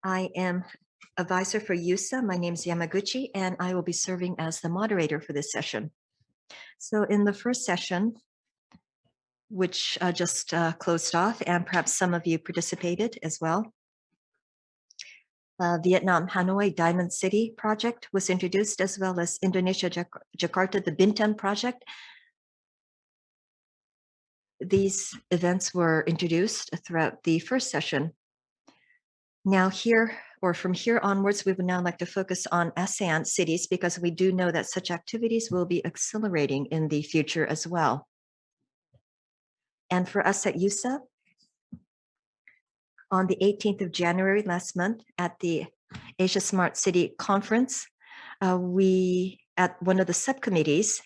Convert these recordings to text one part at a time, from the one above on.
I am advisor for USA. My name is Yamaguchi, and I will be serving as the moderator for this session. So in the first session, which just closed off, and perhaps some of you participated as well, Vietnam Hanoi Diamond City project was introduced, as well as Indonesia Jakarta, the Bintan project. These events were introduced throughout the first session. Now here, or from here onwards, we would now like to focus on ASEAN cities because we do know that such activities will be accelerating in the future as well. And for us at USA, on the 18th of January last month at the Asia Smart City Conference, we, at one of the subcommittees,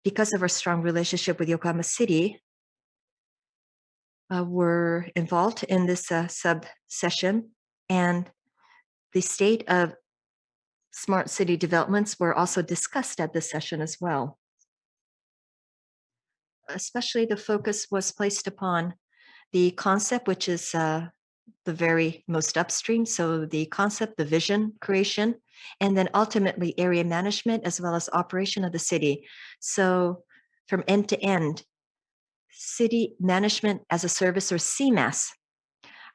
because of our strong relationship with Yokohama City, were involved in this sub-session, and the state of smart city developments were also discussed at this session as well. Especially the focus was placed upon the concept, which is the very most upstream. So the concept, the vision creation, and then ultimately area management as well as operation of the city. So from end to end, city management as a service, or CMAS.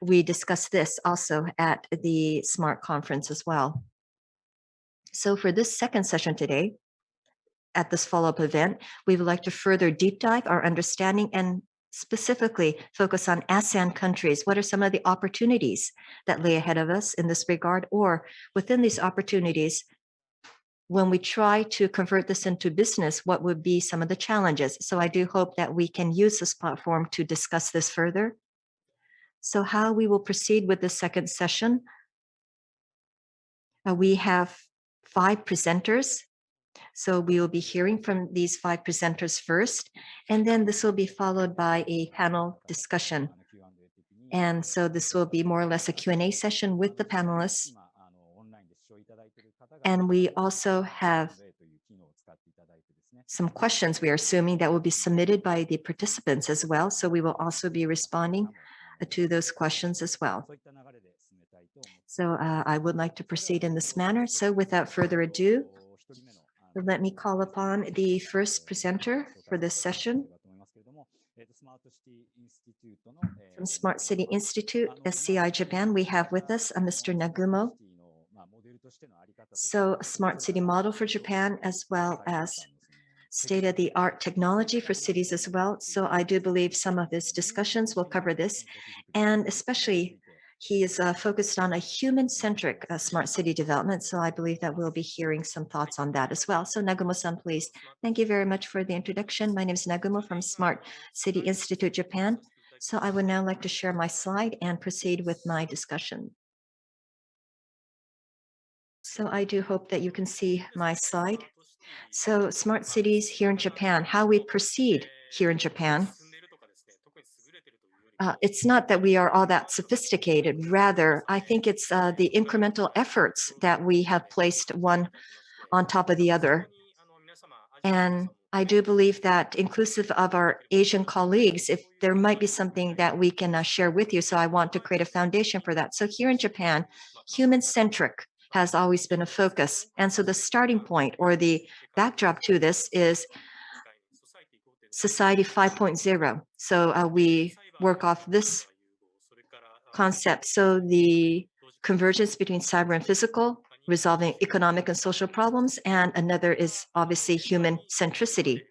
We discussed this also at the SMART conference as well. So for this second session today, at this follow-up event, we would like to further deep dive our understanding and specifically focus on ASEAN countries. What are some of the opportunities that lay ahead of us in this regard? Or within these opportunities, when we try to convert this into business, what would be some of the challenges? So I do hope that we can use this platform to discuss this further. So how we will proceed with the second session, we have 5 presenters. So we will be hearing from these 5 presenters first, and then this will be followed by a panel discussion. And so this will be more or less a Q&A session with the panelists. And we also have some questions we are assuming that will be submitted by the participants as well. So we will also be responding to those questions as well. So I would like to proceed in this manner. So without further ado, let me call upon the first presenter for this session. From Smart City Institute, SCI Japan, we have with us Mr. Nagumo. So a smart city model for Japan, as well as state-of-the-art technology for cities as well. So I do believe some of his discussions will cover this, and especially he is focused on a human-centric smart city development. So I believe that we'll be hearing some thoughts on that as well. So Nagumo-san, please. Thank you very much for the introduction. My name is Nagumo from Smart City Institute, Japan. So I would now like to share my slide and proceed with my discussion. So I do hope that you can see my slide. So smart cities here in Japan, how we proceed here in Japan. It's not that we are all that sophisticated. Rather, I think it's the incremental efforts that we have placed one on top of the other. And I do believe that inclusive of our Asian colleagues, if there might be something that we can share with you. So I want to create a foundation for that. So here in Japan, human-centric has always been a focus. And so the starting point or the backdrop to this is Society 5.0. So we work off this concept. So the convergence between cyber and physical, resolving economic and social problems, and another is obviously human centricity.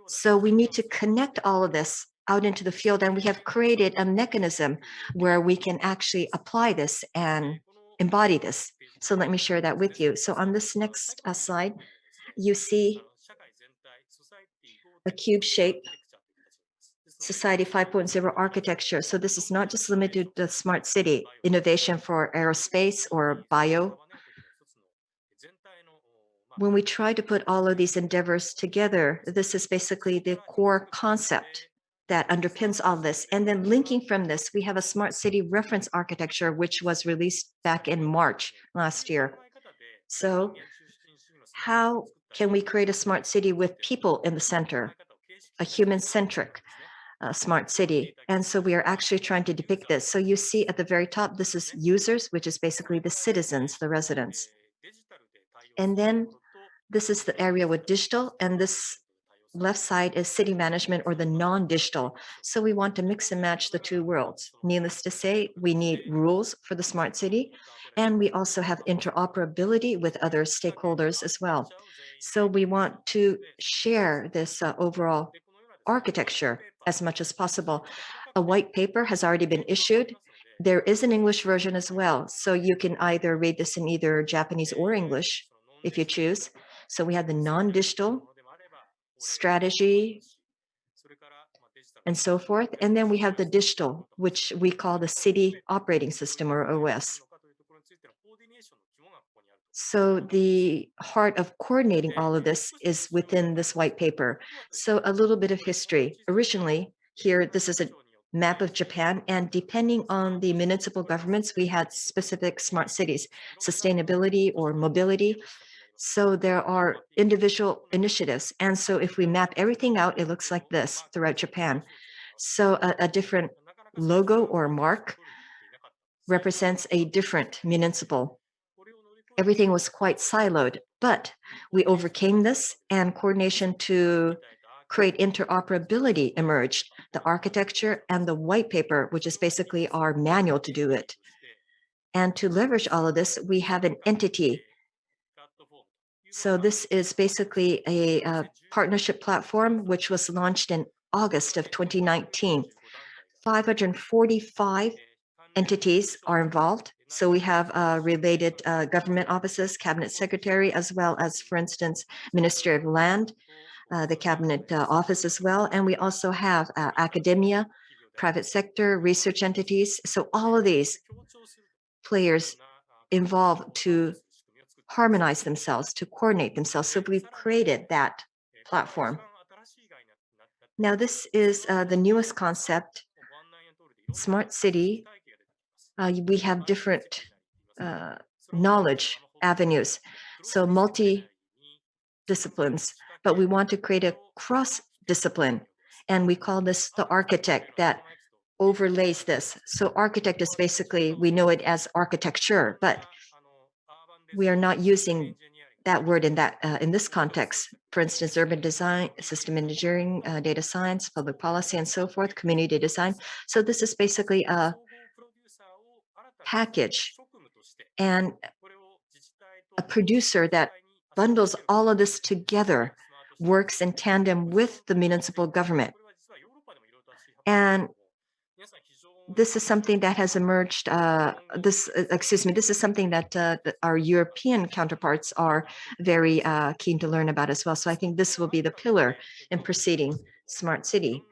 So we need to connect all of this out into the field, and we have created a mechanism where we can actually apply this and embody this. So let me share that with you. So on this next slide, you see a cube shape Society 5.0 architecture. So this is not just limited to smart city, innovation for aerospace or bio. When we try to put all of these endeavors together, this is basically the core concept that underpins all this. And then linking from this, we have a smart city reference architecture, which was released back in March last year. So how can we create a smart city with people in the center, a human-centric smart city. And so we are actually trying to depict this. So you see at the very top, this is users, which is basically the citizens, the residents. And then this is the area with digital, and this left side is city management or the non-digital. So we want to mix and match the two worlds. Needless to say, we need rules for the smart city, and we also have interoperability with other stakeholders as well. So we want to share this overall architecture as much as possible. A white paper has already been issued. There is an English version as well. So you can either read this in either Japanese or English if you choose. So we have the non-digital strategy and so forth. And then we have the digital, which we call the city operating system or OS. So the heart of coordinating all of this is within this white paper. So a little bit of history. Originally, here, this is a map of Japan, and depending on the municipal governments, we had specific smart cities, sustainability or mobility. So there are individual initiatives. And so if we map everything out, it looks like this throughout Japan. So a different logo or mark represents a different municipal. Everything was quite siloed, but we overcame this, and coordination to create interoperability emerged, the architecture and the white paper, which is basically our manual to do it. And to leverage all of this, we have an entity. So this is basically a partnership platform which was launched in August of 2019. 545 entities are involved. So we have related government offices, cabinet secretary, as well as, for instance, Ministry of Land, the cabinet office as well. And we also have academia, private sector, research entities. So all of these players involved to harmonize themselves, to coordinate themselves. So we've created that platform. Now, this is the newest concept, smart city. We have different knowledge avenues, so multi-disciplines, but we want to create a cross-discipline, and we call this the architect that overlays this. So architect is basically, we know it as architecture, but we are not using that word in this context. For instance, urban design, system engineering, data science, public policy, and so forth, community design. So this is basically a package and a producer that bundles all of this together, works in tandem with the municipal government. And this is something that has emerged. This is something that our European counterparts are very keen to learn about as well. So I think this will be the pillar in proceeding smart city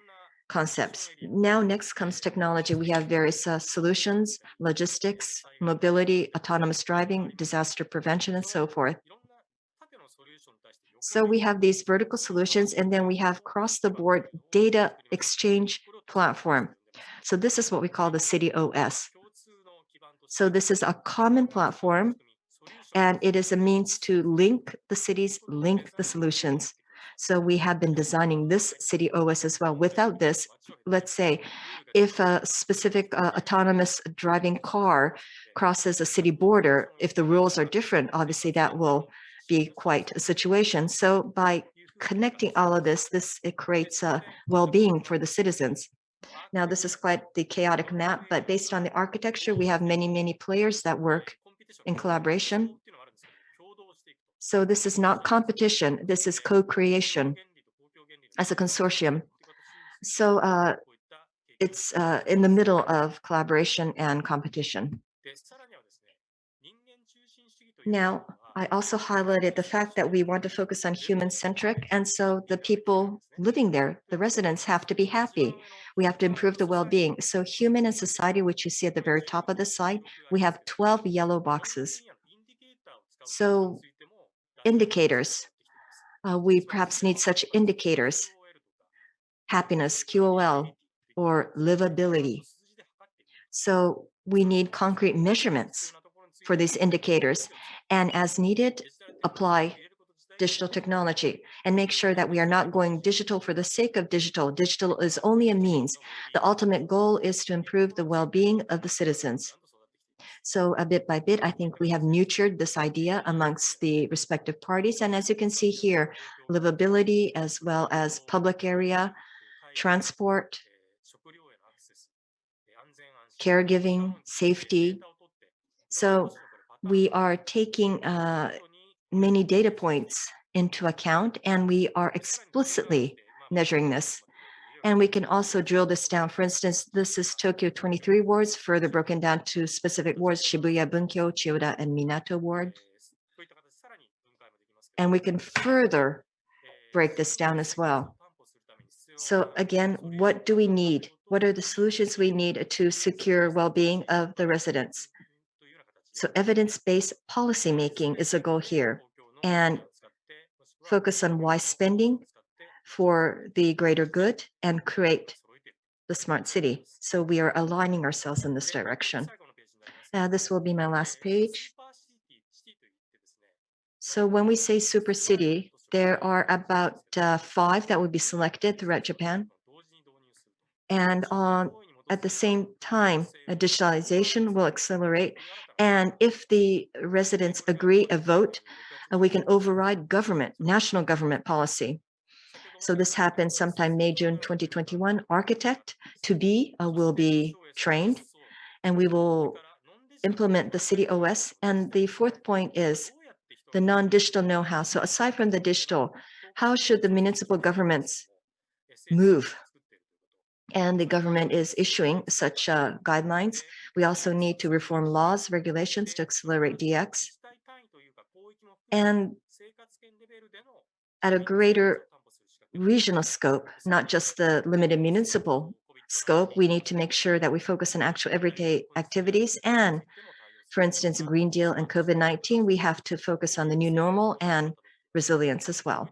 concepts. Now, next comes technology. We have various solutions, logistics, mobility, autonomous driving, disaster prevention, and so forth. So we have these vertical solutions, and then we have across the board data exchange platform. So this is what we call the City OS. So this is a common platform, and it is a means to link the cities, link the solutions. So we have been designing this City OS as well. Without this, let's say, if a specific autonomous driving car crosses a city border, if the rules are different, obviously that will be quite a situation. So by connecting all of this, it creates well-being for the citizens. Now, this is quite the chaotic map, but based on the architecture, we have many, many players that work in collaboration. So this is not competition, this is co-creation as a consortium. So it's in the middle of collaboration and competition. Now, I also highlighted the fact that we want to focus on human-centric, and so the people living there, the residents, have to be happy. We have to improve the well-being. So human and society, which you see at the very top of the slide, we have 12 yellow boxes. So indicators, we perhaps need such indicators, happiness, QOL, or livability. So we need concrete measurements for these indicators, and as needed, apply digital technology and make sure that we are not going digital for the sake of digital. Digital is only a means. The ultimate goal is to improve the well-being of the citizens. So bit by bit, I think we have nurtured this idea amongst the respective parties. And as you can see here, livability as well as public area, transport, caregiving, safety. So we are taking many data points into account, and we are explicitly measuring this. And we can also drill this down. For instance, this is Tokyo 23 wards, further broken down to specific wards, Shibuya, Bunkyo, Chiyoda, and Minato ward. And we can further break this down as well. So again, what do we need? What are the solutions we need to secure well-being of the residents? So evidence-based policymaking is a goal here, and focus on wise spending for the greater good and create the smart city. So we are aligning ourselves in this direction. This will be my last page. So when we say super city, there are about 5 that will be selected throughout Japan. And at the same time, digitalization will accelerate. And if the residents agree, a vote, we can override government, national government policy. So this happens sometime May, June 2021. Architect to be will be trained, and we will implement the city OS. And the fourth point is the non-digital know-how. So aside from the digital, how should the municipal governments move? And the government is issuing such guidelines. We also need to reform laws, regulations to accelerate DX. And at a greater regional scope, not just the limited municipal scope, we need to make sure that we focus on actual everyday activities. And for instance, Green Deal and COVID-19, we have to focus on the new normal and resilience as well.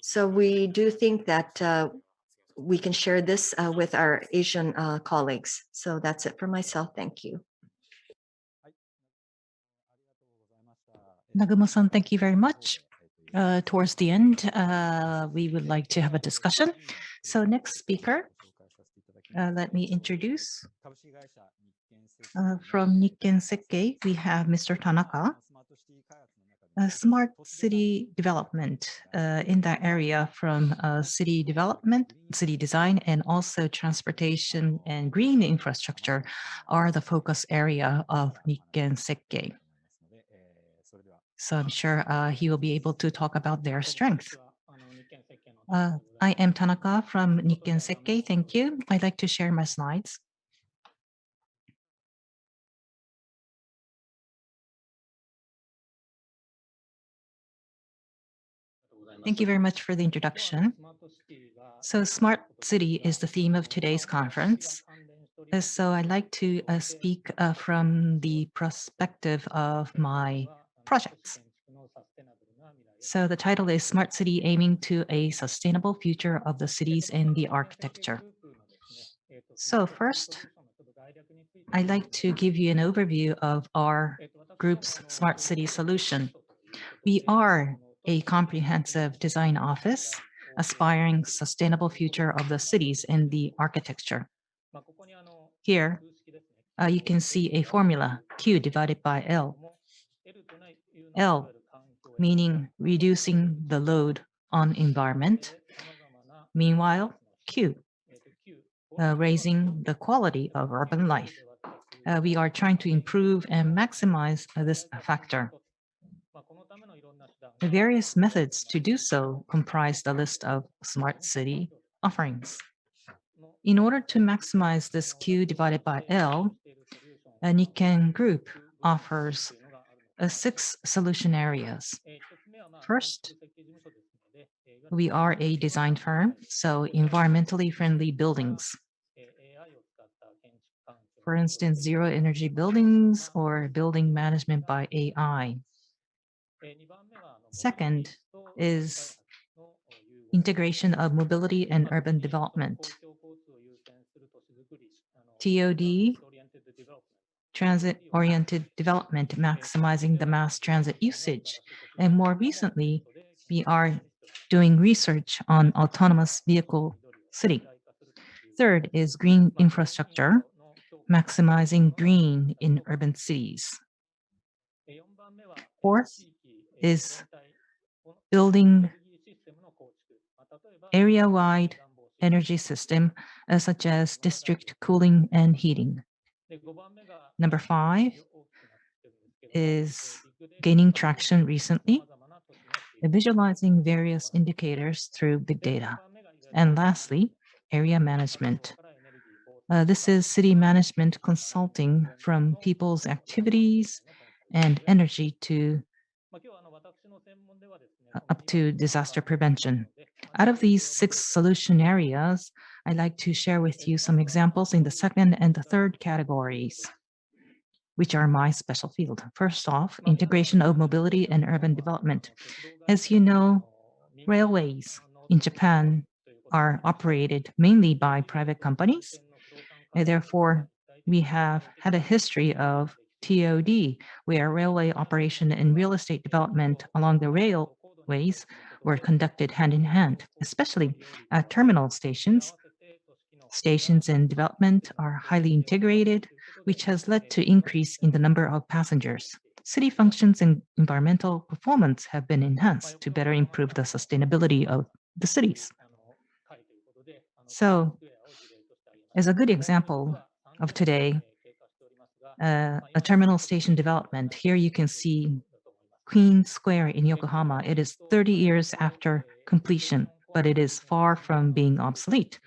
So we do think that we can share this with our Asian colleagues. So that's it for myself. Thank you. Nagumo-san, thank you very much. Towards the end, we would like to have a discussion. So next speaker, let me introduce. From Nikken Sekkei, we have Mr. Tanaka. Smart city development in that area from city development, city design, and also transportation and green infrastructure are the focus area of Nikken Sekkei. So I'm sure he will be able to talk about their strength. I am Tanaka from Nikken Sekkei. Thank you. I'd like to share my slides. Thank you very much for the introduction. So smart city is the theme of today's conference. So I'd like to speak from the perspective of my projects. So the title is Smart City Aiming to a Sustainable Future of the Cities and the Architecture. So first, I'd like to give you an overview of our group's Smart City solution. We are a comprehensive design office aspiring sustainable future of the cities and the architecture. Here, you can see a formula, Q divided by L. L meaning reducing the load on environment. Meanwhile, Q, raising the quality of urban life. We are trying to improve and maximize this factor. The various methods to do so comprise the list of smart city offerings. In order to maximize this Q divided by L, a Nikken group offers 6 solution areas. First, we are a design firm, so environmentally friendly buildings. For instance, zero energy buildings or building management by AI. Second is integration of mobility and urban development. TOD transit-oriented development, maximizing the mass transit usage. And more recently, we are doing research on autonomous vehicle city. Third is green infrastructure, maximizing green in urban cities. Fourth is building area-wide energy system, such as district cooling and heating. Number 5 is gaining traction recently, visualizing various indicators through big data. And lastly, area management. This is city management consulting from people's activities and energy to up to disaster prevention. Out of these 6 solution areas, I'd like to share with you some examples in the second and the third categories, which are my special field. First off, integration of mobility and urban development. As you know, railways in Japan are operated mainly by private companies. And therefore, we have had a history of TOD, where railway operation and real estate development along the railways were conducted hand in hand, especially at terminal stations. Stations and development are highly integrated, which has led to increase in the number of passengers. City functions and environmental performance have been enhanced to better improve the sustainability of the cities. So, as a good example of today, a terminal station development, here you can see Queen Square in Yokohama. It is 30 years after completion, but it is far from being obsolete.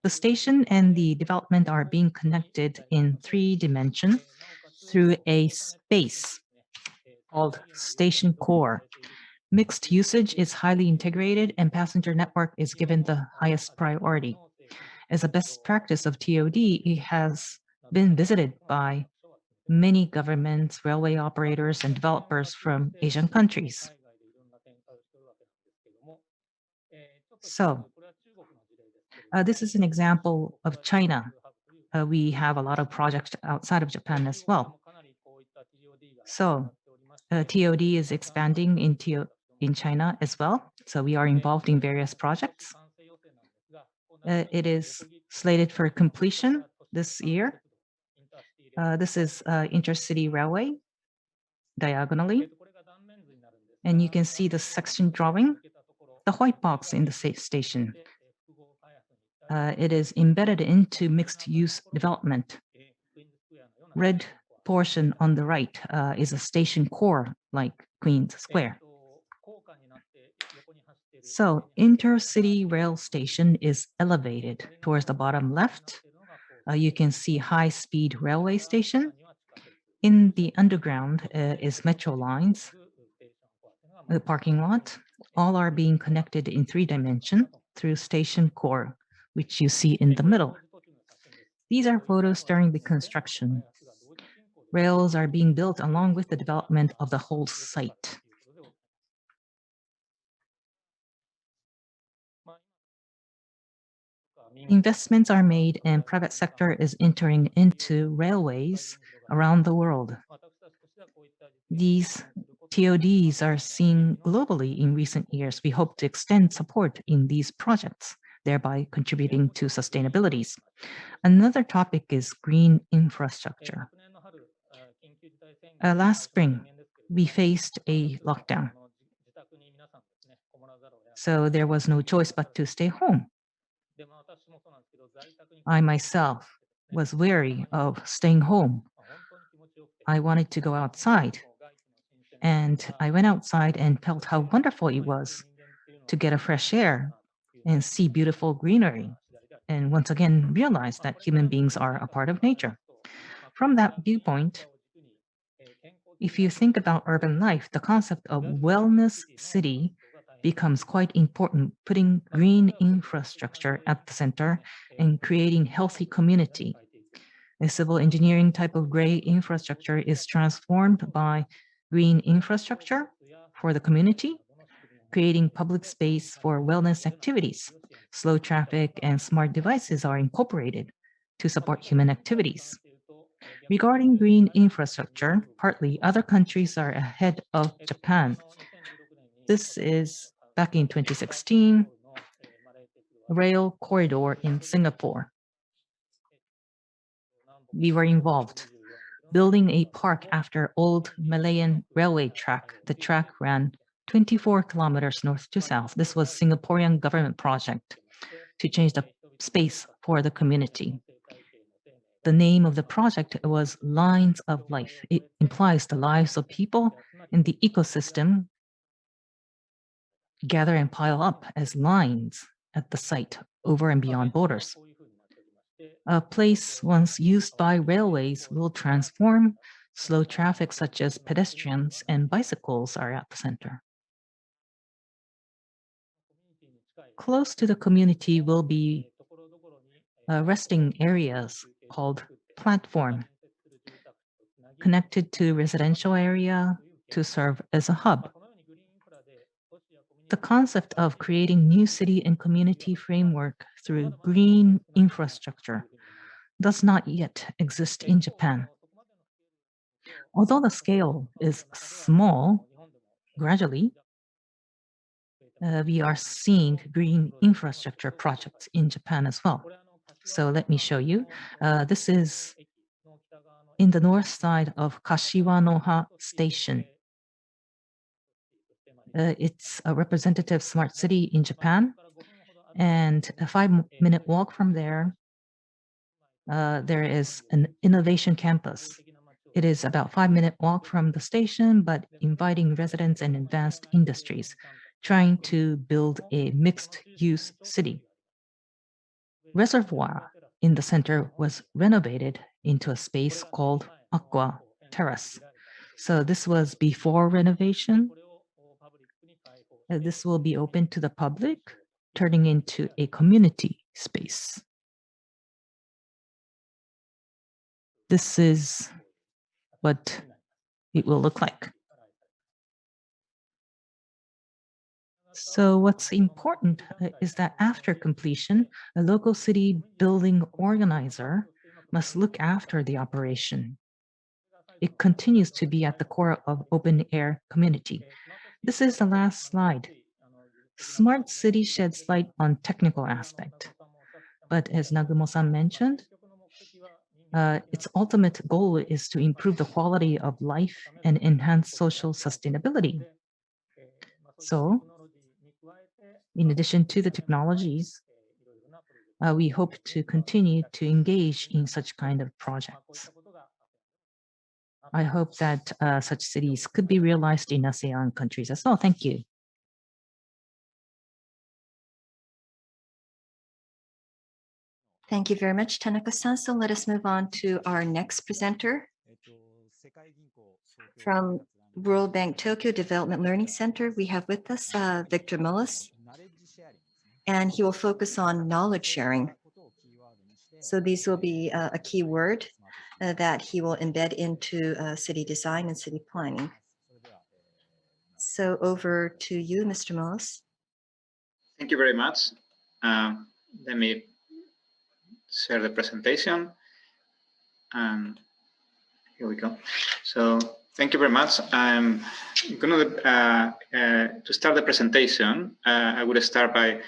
The station and the development are being connected in 3 dimensions through a space called station core. Mixed usage is highly integrated and passenger network is given the highest priority. As a best practice of TOD, it has been visited by many governments, railway operators, and developers from Asian countries. So, this is an example of China. We have a lot of projects outside of Japan as well. So, TOD is expanding in China as well. So, we are involved in various projects. It is slated for completion this year. This is intercity railway diagonally. And you can see the section drawing, the white box in the station. It is embedded into mixed use development. Red portion on the right is a station core like Queen's Square. So intercity rail station is elevated towards the bottom left. You can see high-speed railway station. In the underground is metro lines, the parking lot. All are being connected in 3 dimensions through station core, which you see in the middle. These are photos during the construction. Rails are being built along with the development of the whole site. Investments are made and private sector is entering into railways around the world. These TODs are seen globally in recent years. We hope to extend support in these projects, thereby contributing to sustainabilities. Another topic is green infrastructure. Last spring, we faced a lockdown. So there was no choice but to stay home. I myself was wary of staying home. I wanted to go outside. And I went outside and felt how wonderful it was to get a fresh air and see beautiful greenery. And once again, realize that human beings are a part of nature. From that viewpoint, if you think about urban life, the concept of wellness city becomes quite important, putting green infrastructure at the center and creating healthy community. A civil engineering type of gray infrastructure is transformed by green infrastructure for the community, creating public space for wellness activities. Slow traffic and smart devices are incorporated to support human activities. Regarding green infrastructure, partly other countries are ahead of Japan. This is back in 2016, rail corridor in Singapore. We were involved. Building a park after old Malayan railway track. The track ran 24 kilometers north to south. This was Singaporean government project to change the space for the community. The name of the project was Lines of Life. It implies the lives of people and the ecosystem gather and pile up as lines at the site over and beyond borders. A place once used by railways will transform. Slow traffic such as pedestrians and bicycles are at the center. Close to the community will be resting areas called platform, connected to residential area to serve as a hub. The concept of creating new city and community framework through green infrastructure does not yet exist in Japan. Although the scale is small, gradually, we are seeing green infrastructure projects in Japan as well. So let me show you. This is in the north side of Kashiwanoha Station. It's a representative smart city in Japan. And a 5-minute walk from there, there is an innovation campus. It is about 5-minute walk from the station, but inviting residents and advanced industries, trying to build a mixed-use city. Reservoir in the center was renovated into a space called Aqua Terrace. So this was before renovation. This will be open to the public, turning into a community space. This is what it will look like. So what's important is that after completion, a local city building organizer must look after the operation. It continues to be at the core of open air community. This is the last slide. Smart city sheds light on technical aspect. But as Nagumo-san mentioned, its ultimate goal is to improve the quality of life and enhance social sustainability. So, in addition to the technologies, we hope to continue to engage in such kind of projects. I hope that such cities could be realized in ASEAN countries as well. Thank you. Thank you very much, Tanaka-san. So let us move on to our next presenter from World Bank Tokyo Development Learning Center. We have with us Victor Mulas, and he will focus on knowledge sharing. So these will be a key word that he will embed into city design and city planning. So over to you, Mr. Mulas. Thank you very much. Let me share the presentation. And here we go. So thank you very much. I'm going to start the presentation. I would start by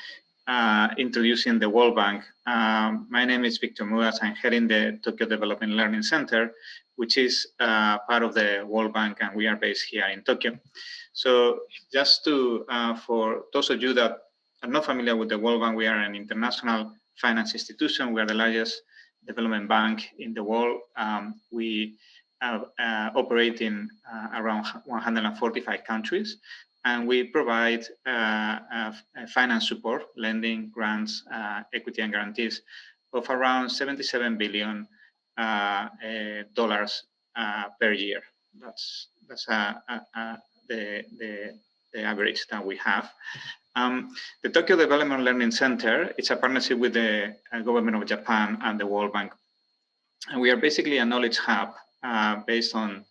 introducing the World Bank. My name is Victor Mulas. I'm heading the Tokyo Development Learning Center, which is part of the World Bank, and we are based here in Tokyo. So just to, for those of you that are not familiar with the World Bank, we are an international finance institution. We are the largest development bank in the world. We operate in around 145 countries, and we provide finance support, lending, grants, equity and guarantees of around $77 billion per year. That's the average that we have. The Tokyo Development Learning Center, it's a partnership with the government of Japan and the World Bank. And we are basically a knowledge hub based on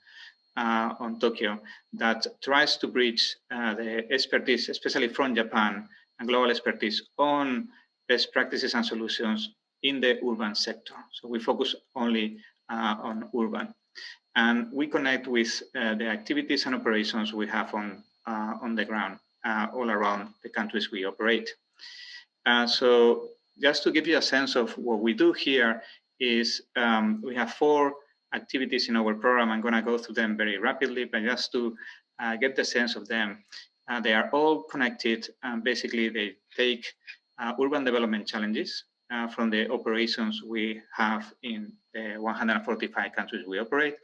Tokyo that tries to bridge the expertise, especially from Japan, and global expertise on best practices and solutions in the urban sector. So we focus only on urban. And we connect with the activities and operations we have on the ground all around the countries we operate. So just to give you a sense of what we do here is we have 4 activities in our program. I'm going to go through them very rapidly, but just to get the sense of them. They are all connected, and basically they take urban development challenges from the operations we have in the 145 countries we operate,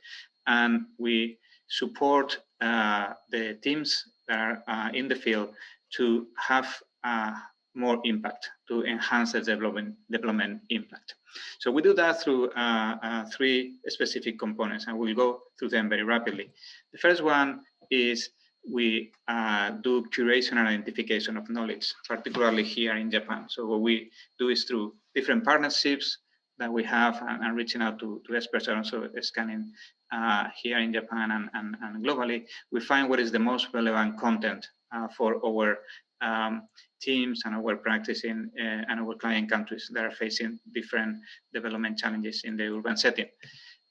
and we support the teams that are in the field to have more impact, to enhance the development impact. So we do that through 3 specific components, and we'll go through them very rapidly. The first one is we do curation and identification of knowledge, particularly here in Japan. So what we do is through different partnerships that we have and reaching out to experts and also scanning here in Japan and globally, we find what is the most relevant content for our teams and our practice in and our client countries that are facing different development challenges in the urban setting.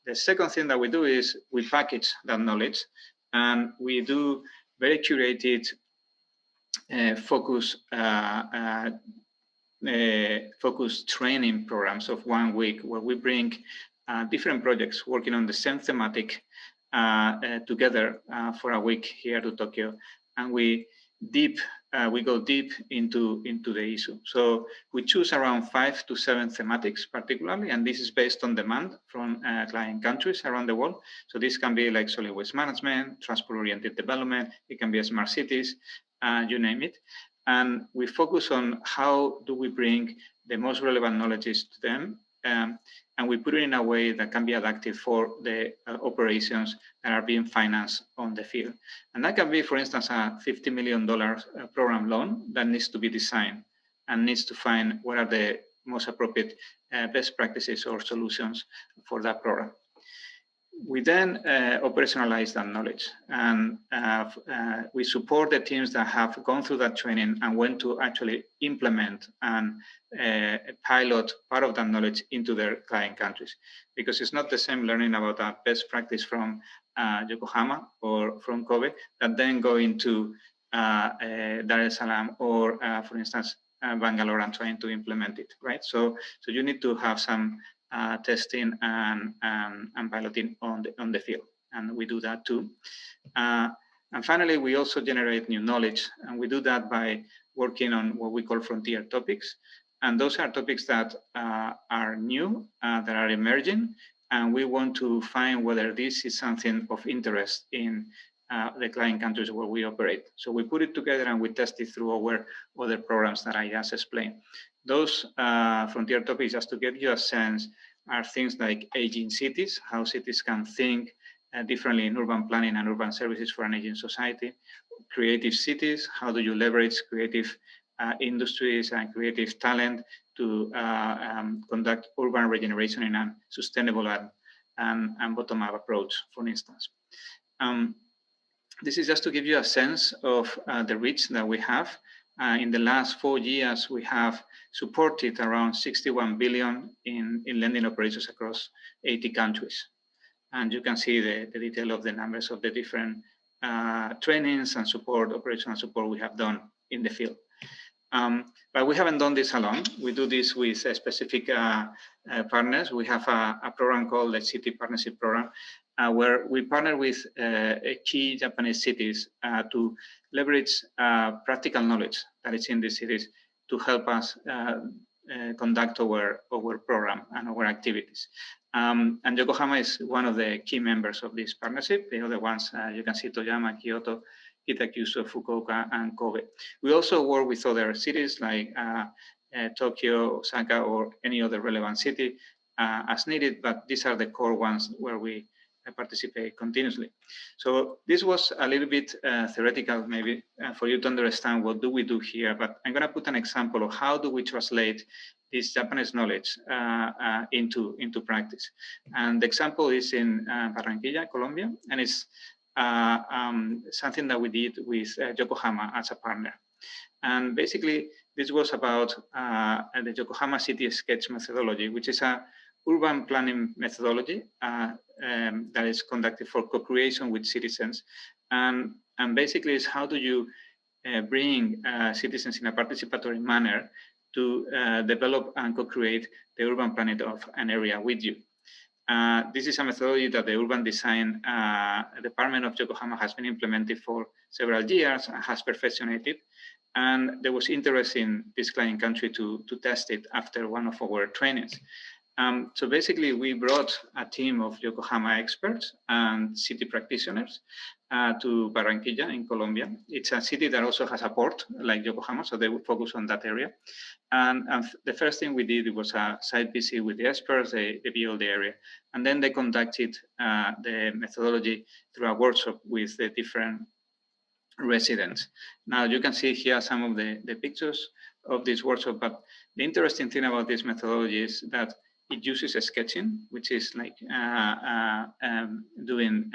The second thing that we do is we package that knowledge, and we do very curated focused training programs of 1 week, where we bring different projects working on the same thematic together for a week here to Tokyo, and we go deep into the issue. So we choose around 5 to 7 thematics particularly, and this is based on demand from client countries around the world. So this can be like solid waste management, transport-oriented development, it can be smart cities, you name it. And we focus on how do we bring the most relevant knowledges to them, and we put it in a way that can be adaptive for the operations that are being financed on the field. And that can be, for instance, a $50 million program loan that needs to be designed and needs to find what are the most appropriate best practices or solutions for that program. We then operationalize that knowledge, and we support the teams that have gone through that training and went to actually implement and pilot part of that knowledge into their client countries. Because it's not the same learning about a best practice from Yokohama or from Koei that then go into Dar es Salaam or, for instance, Bangalore and trying to implement it, right? So you need to have some testing and piloting on the field, and we do that too. And finally, we also generate new knowledge, and we do that by working on what we call frontier topics, and those are topics that are new, that are emerging, and we want to find whether this is something of interest in the client countries where we operate. So we put it together and we test it through our other programs that I just explained. Those frontier topics, just to give you a sense, are things like aging cities, how cities can think differently in urban planning and urban services for an aging society. Creative cities, how do you leverage creative industries and creative talent to conduct urban regeneration in a sustainable and bottom-up approach, for instance. This is just to give you a sense of the reach that we have. In the last 4 years, we have supported around 61 billion in lending operations across 80 countries. And you can see the detail of the numbers of the different trainings and support, operational support we have done in the field. But we haven't done this alone. We do this with specific partners. We have a program called the City Partnership Program, where we partner with key Japanese cities to leverage practical knowledge that is in these cities to help us conduct our program and our activities. And Yokohama is one of the key members of this partnership. The other ones, you can see Toyama, Kyoto, Kitakyushu, Fukuoka, and Kobe. We also work with other cities like Tokyo, Osaka, or any other relevant city as needed, but these are the core ones where we participate continuously. So this was a little bit theoretical, maybe, for you to understand what do we do here, but I'm gonna put an example of how do we translate this Japanese knowledge into practice. And the example is in Barranquilla, Colombia, and it's something that we did with Yokohama as a partner. And basically, this was about the Yokohama City Sketch methodology, which is urban planning methodology that is conducted for co-creation with citizens. And basically is how do you bring citizens in a participatory manner to develop and co-create the urban planning of an area with you. This is a methodology that the urban design department of Yokohama has been implemented for several years and has perfected. And there was interest in this client country to test it after one of our trainings. So basically, we brought a team of Yokohama experts and city practitioners to Barranquilla in Colombia. It's a city that also has a port like Yokohama, so they would focus on that area. And the first thing we did was a site visit with the experts, they viewed the area. And then they conducted the methodology through a workshop with the different residents. Now you can see here some of the pictures of this workshop, but the interesting thing about this methodology is that it uses a sketching, which is like doing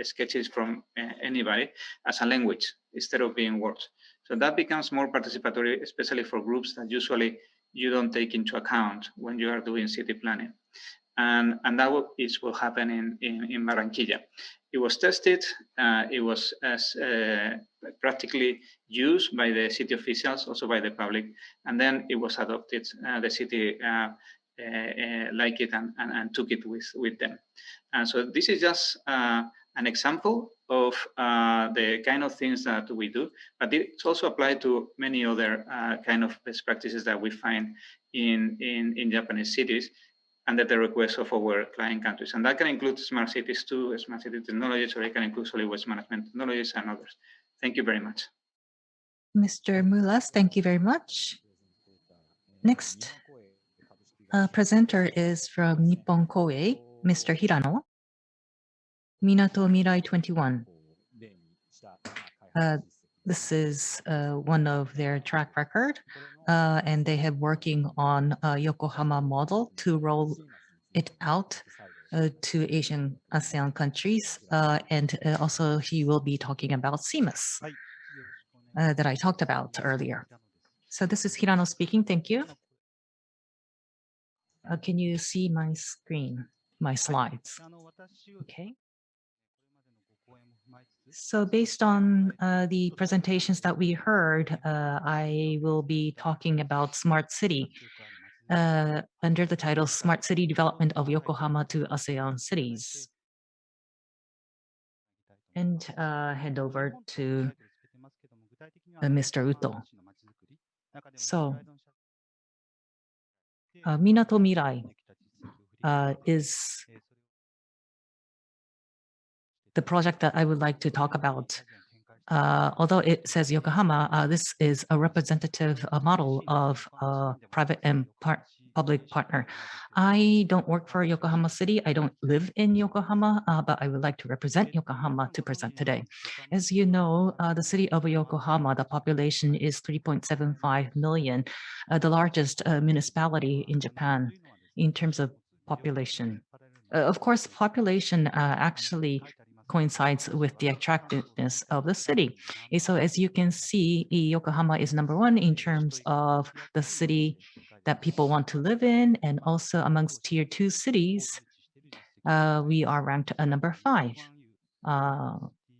sketches from anybody as a language instead of being words. So that becomes more participatory, especially for groups that usually you don't take into account when you are doing city planning. And that is what happened in Barranquilla. It was tested, it was practically used by the city officials, also by the public, and then it was adopted. The city liked it and took it with them. And so this is just an example of the kind of things that we do, but it's also applied to many other kind of best practices that we find in Japanese cities under the request of our client countries. And that can include smart cities too, smart city technologies, or it can include solid waste management technologies and others. Thank you very much. Mr. Mulas, thank you very much. Next presenter is from Nippon Koei, Mr. Hirano. Minato Mirai 21. This is one of their track record, and they have working on a Yokohama model to roll it out to Asian ASEAN countries. And also he will be talking about CMAS that I talked about earlier. So this is Hirano speaking. Thank you. Can you see my screen, my slides? Okay. So based on the presentations that we heard, I will be talking about Smart City under the title Smart City Development of Yokohama to ASEAN Cities. And hand over to Mr. Uto. So Minato Mirai is the project that I would like to talk about. Although it says Yokohama, this is a representative model of private and public partner. I don't work for Yokohama City. I don't live in Yokohama, but I would like to represent Yokohama to present today. As you know, the city of Yokohama, the population is 3.75 million, the largest municipality in Japan in terms of population. Of course, population actually coincides with the attractiveness of the city. So as you can see, Yokohama is #1 in terms of the city that people want to live in, and also amongst tier 2 cities, we are ranked #5,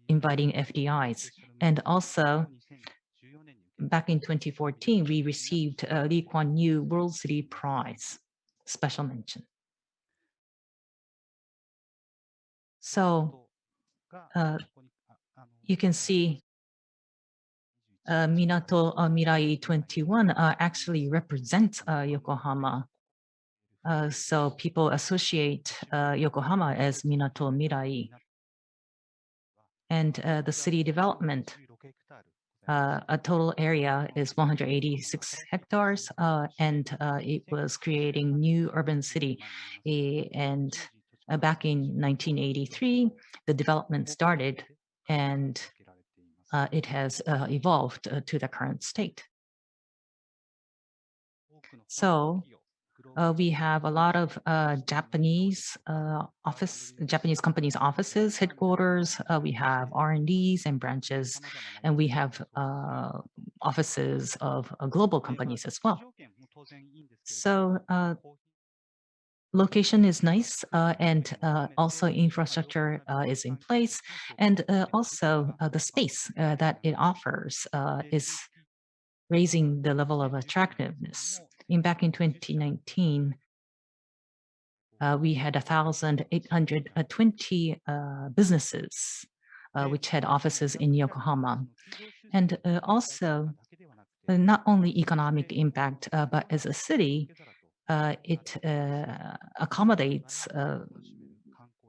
inviting FDIs. And also, back in 2014, we received Lee Kuan Yew World City Prize, special mention. So you can see Minato Mirai 21 actually represents Yokohama. So people associate Yokohama as Minato Mirai. And the city development, a total area is 186 hectares, and it was creating new urban city. And back in 1983, the development started, and it has evolved to the current state. So we have a lot of Japanese companies' offices, headquarters. We have R&Ds and branches, and we have offices of global companies as well. So location is nice, and also infrastructure is in place, and also the space that it offers is raising the level of attractiveness. Back in 2019, we had 1,820 businesses which had offices in Yokohama. And also, not only economic impact, but as a city, it accommodates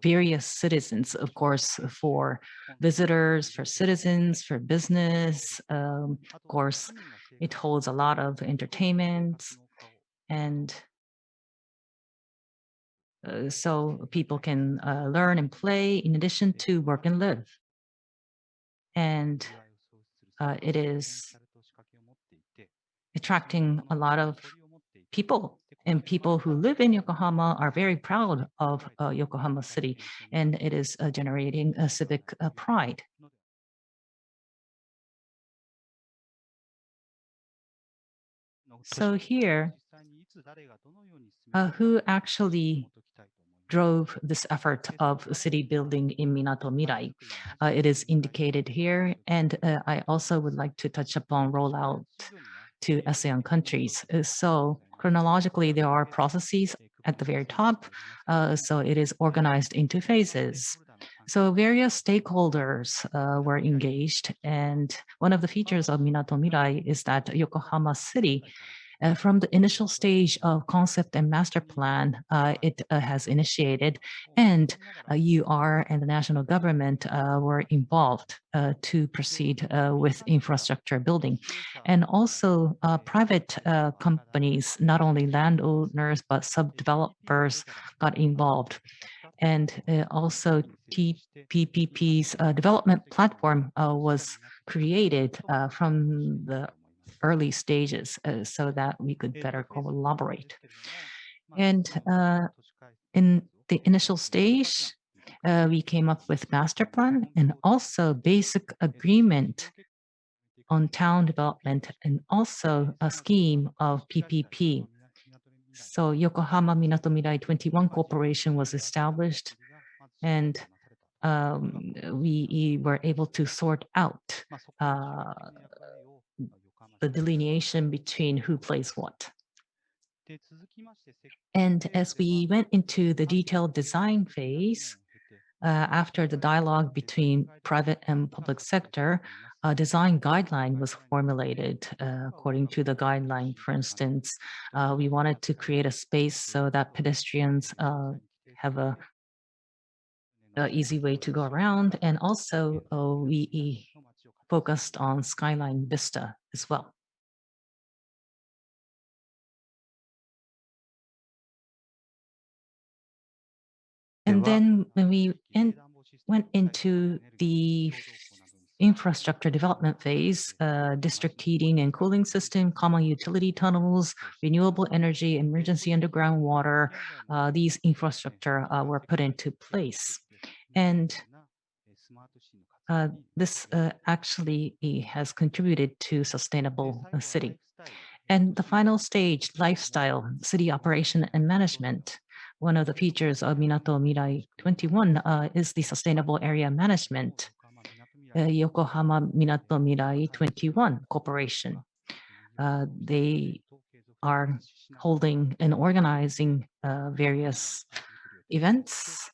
various citizens, of course, for visitors, for citizens, for business. Of course, it holds a lot of entertainment, and so people can learn and play in addition to work and live. And it is attracting a lot of people, and people who live in Yokohama are very proud of Yokohama City, and it is generating a civic pride. So here, who actually drove this effort of city building in Minato Mirai? It is indicated here, and I also would like to touch upon rollout to ASEAN countries. So chronologically, there are processes at the very top. So it is organized into phases. So various stakeholders were engaged, and one of the features of Minato Mirai is that Yokohama City, from the initial stage of concept and master plan, it has initiated, and UR and the national government were involved to proceed with infrastructure building. And also private companies, not only landowners, but sub-developers got involved. And also TPP's development platform was created from the early stages so that we could better collaborate. And in the initial stage, we came up with master plan and also basic agreement on town development and also a scheme of PPP. So Yokohama Minato Mirai 21 Corporation was established, and we were able to sort out the delineation between who plays what. And as we went into the detailed design phase, after the dialogue between private and public sector, a design guideline was formulated. According to the guideline, for instance, we wanted to create a space so that pedestrians have a easy way to go around, and also we focused on skyline vista as well. And then when we went into the infrastructure development phase, district heating and cooling system, common utility tunnels, renewable energy, emergency underground water, these infrastructure were put into place. And this actually has contributed to sustainable city. And the final stage, lifestyle, city operation and management. One of the features of Minato Mirai 21 is the sustainable area management. Yokohama Minato Mirai 21 Corporation. They are holding and organizing various events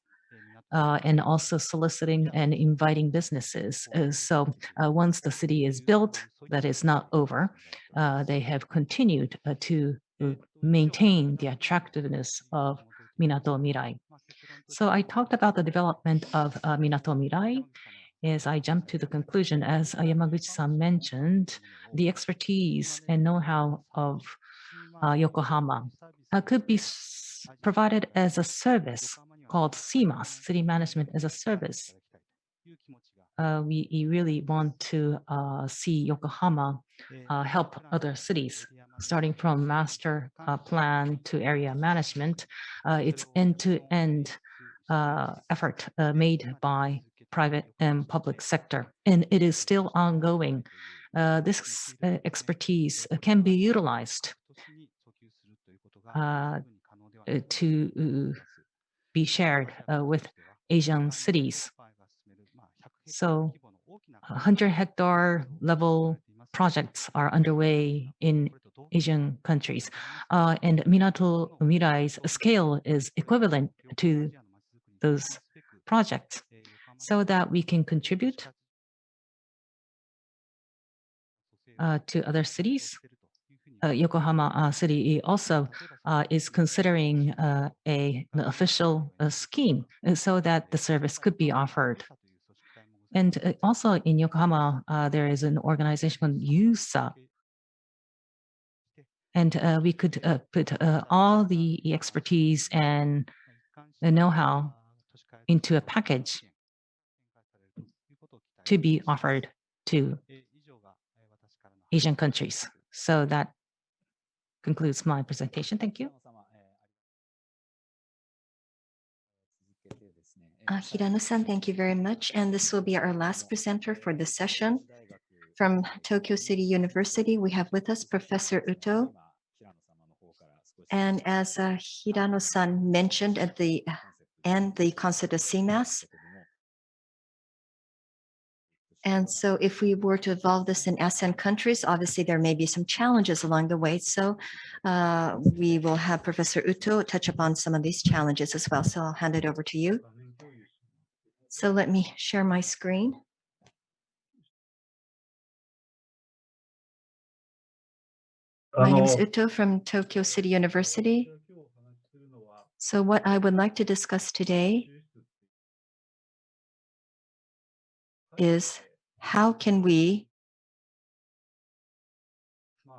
and also soliciting and inviting businesses. So once the city is built, that is not over. They have continued to maintain the attractiveness of Minato Mirai. So I talked about the development of Minato Mirai. As I jump to the conclusion, as Yamaguchi-san mentioned, the expertise and know-how of Yokohama could be provided as a service called CMAS, City Management as a Service. We really want to see Yokohama help other cities, starting from master plan to area management. It's end-to-end effort made by private and public sector, and it is still ongoing. This expertise can be utilized to be shared with Asian cities. So 100-hectare level projects are underway in Asian countries. And Minato Mirai's scale is equivalent to those projects so that we can contribute to other cities. Yokohama City also is considering an official scheme so that the service could be offered. And also in Yokohama, there is an organization called USA. And we could put all the expertise and the know-how into a package to be offered to Asian countries. So that concludes my presentation. Thank you. Hirano-san, thank you very much. And this will be our last presenter for this session. From Tokyo City University, we have with us Professor Uto. And as Hirano-san mentioned at the end, the concept of CMAS. And so if we were to evolve this in ASEAN countries, obviously there may be some challenges along the way. So we will have Professor Uto touch upon some of these challenges as well. So I'll hand it over to you. So let me share my screen. My name is Uto from Tokyo City University. So what I would like to discuss today is how can we,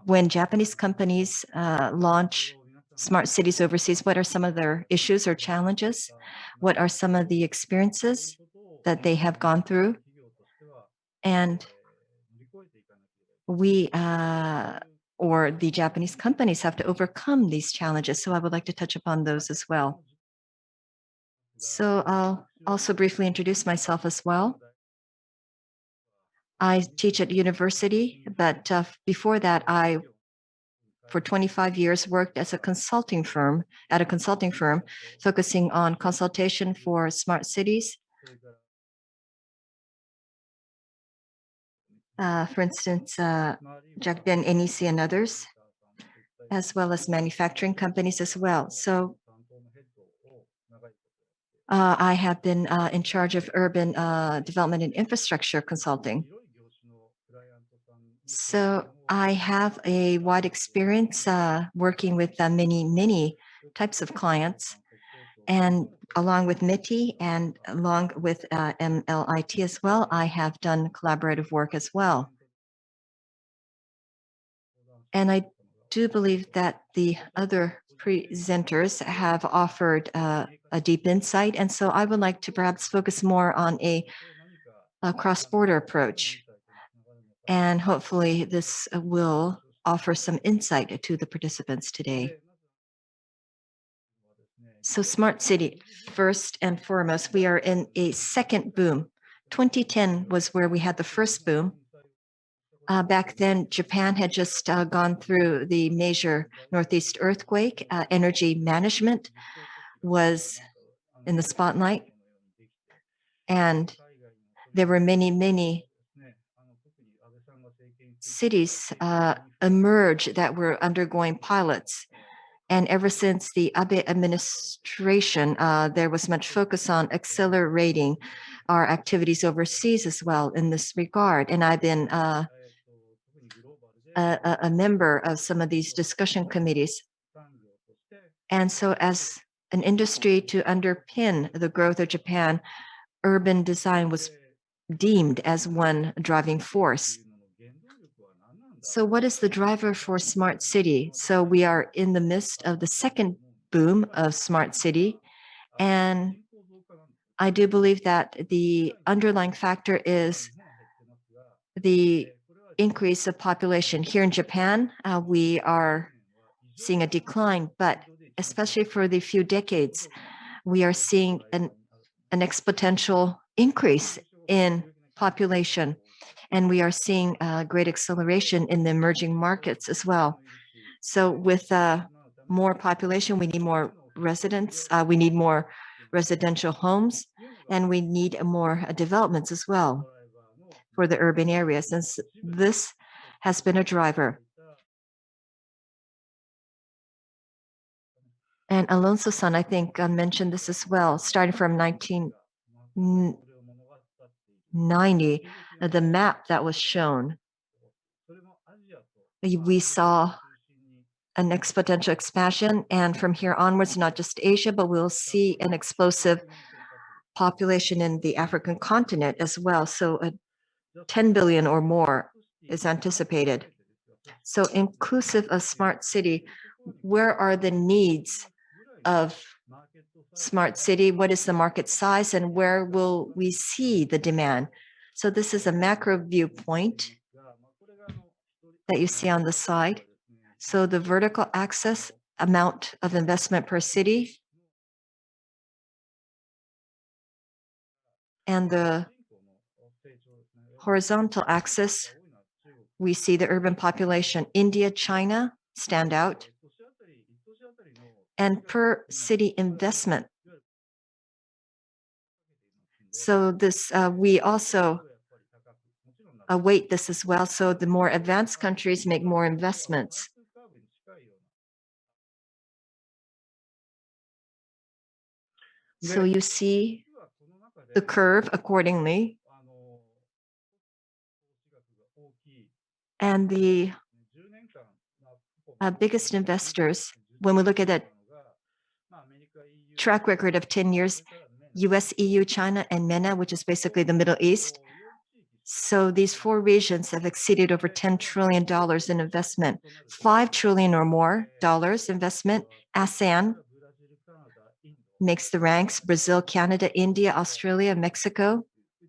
when Japanese companies launch smart cities overseas, what are some of their issues or challenges? What are some of the experiences that they have gone through? And we, or the Japanese companies, have to overcome these challenges. So I would like to touch upon those as well. So I'll also briefly introduce myself as well. I teach at university, but before that, I, for 25 years, worked as a consulting firm, at a consulting firm, focusing on consultation for smart cities. For instance, Jakden, NEC, and others, as well as manufacturing companies as well. So I have been in charge of urban development and infrastructure consulting. So I have a wide experience working with many types of clients, and along with MITI and along with MLIT as well, I have done collaborative work as well. And I do believe that the other presenters have offered a deep insight, and so I would like to perhaps focus more on a cross-border approach. And hopefully this will offer some insight to the participants today. So smart city, first and foremost, we are in a second boom. 2010 was where we had the first boom. Back then, Japan had just gone through the major Northeast earthquake. Energy management was in the spotlight. And there were many cities emerge that were undergoing pilots. And ever since the Abe administration, there was much focus on accelerating our activities overseas as well in this regard. And I've been a member of some of these discussion committees. And so as an industry to underpin the growth of Japan, urban design was deemed as one driving force. So what is the driver for smart city? So we are in the midst of the second boom of smart city. And I do believe that the underlying factor is the increase of population. Here in Japan, we are seeing a decline, but especially for the few decades, we are seeing an exponential increase in population. And we are seeing great acceleration in the emerging markets as well. So with more population, we need more residents. We need more residential homes, and we need more developments as well for the urban areas, since this has been a driver. And Alonso-san, I think, mentioned this as well, starting from 1990, the map that was shown, we saw an exponential expansion, and from here onwards, not just Asia, but we'll see an explosive population in the African continent as well. So 10 billion or more is anticipated. So inclusive of smart city, where are the needs of smart city? What is the market size, and where will we see the demand? So this is a macro viewpoint that you see on the side. So the vertical axis, amount of investment per city, and the horizontal axis, we see the urban population. India, China stand out. And per city investment. So this, we also await this as well. So the more advanced countries make more investments. So you see the curve accordingly. And the biggest investors, when we look at that track record of 10 years, US, EU, China, and MENA, which is basically the Middle East. So these four regions have exceeded over $10 trillion in investment, $5 trillion or more investment. ASEAN makes the ranks: Brazil, Canada, India, Australia, Mexico,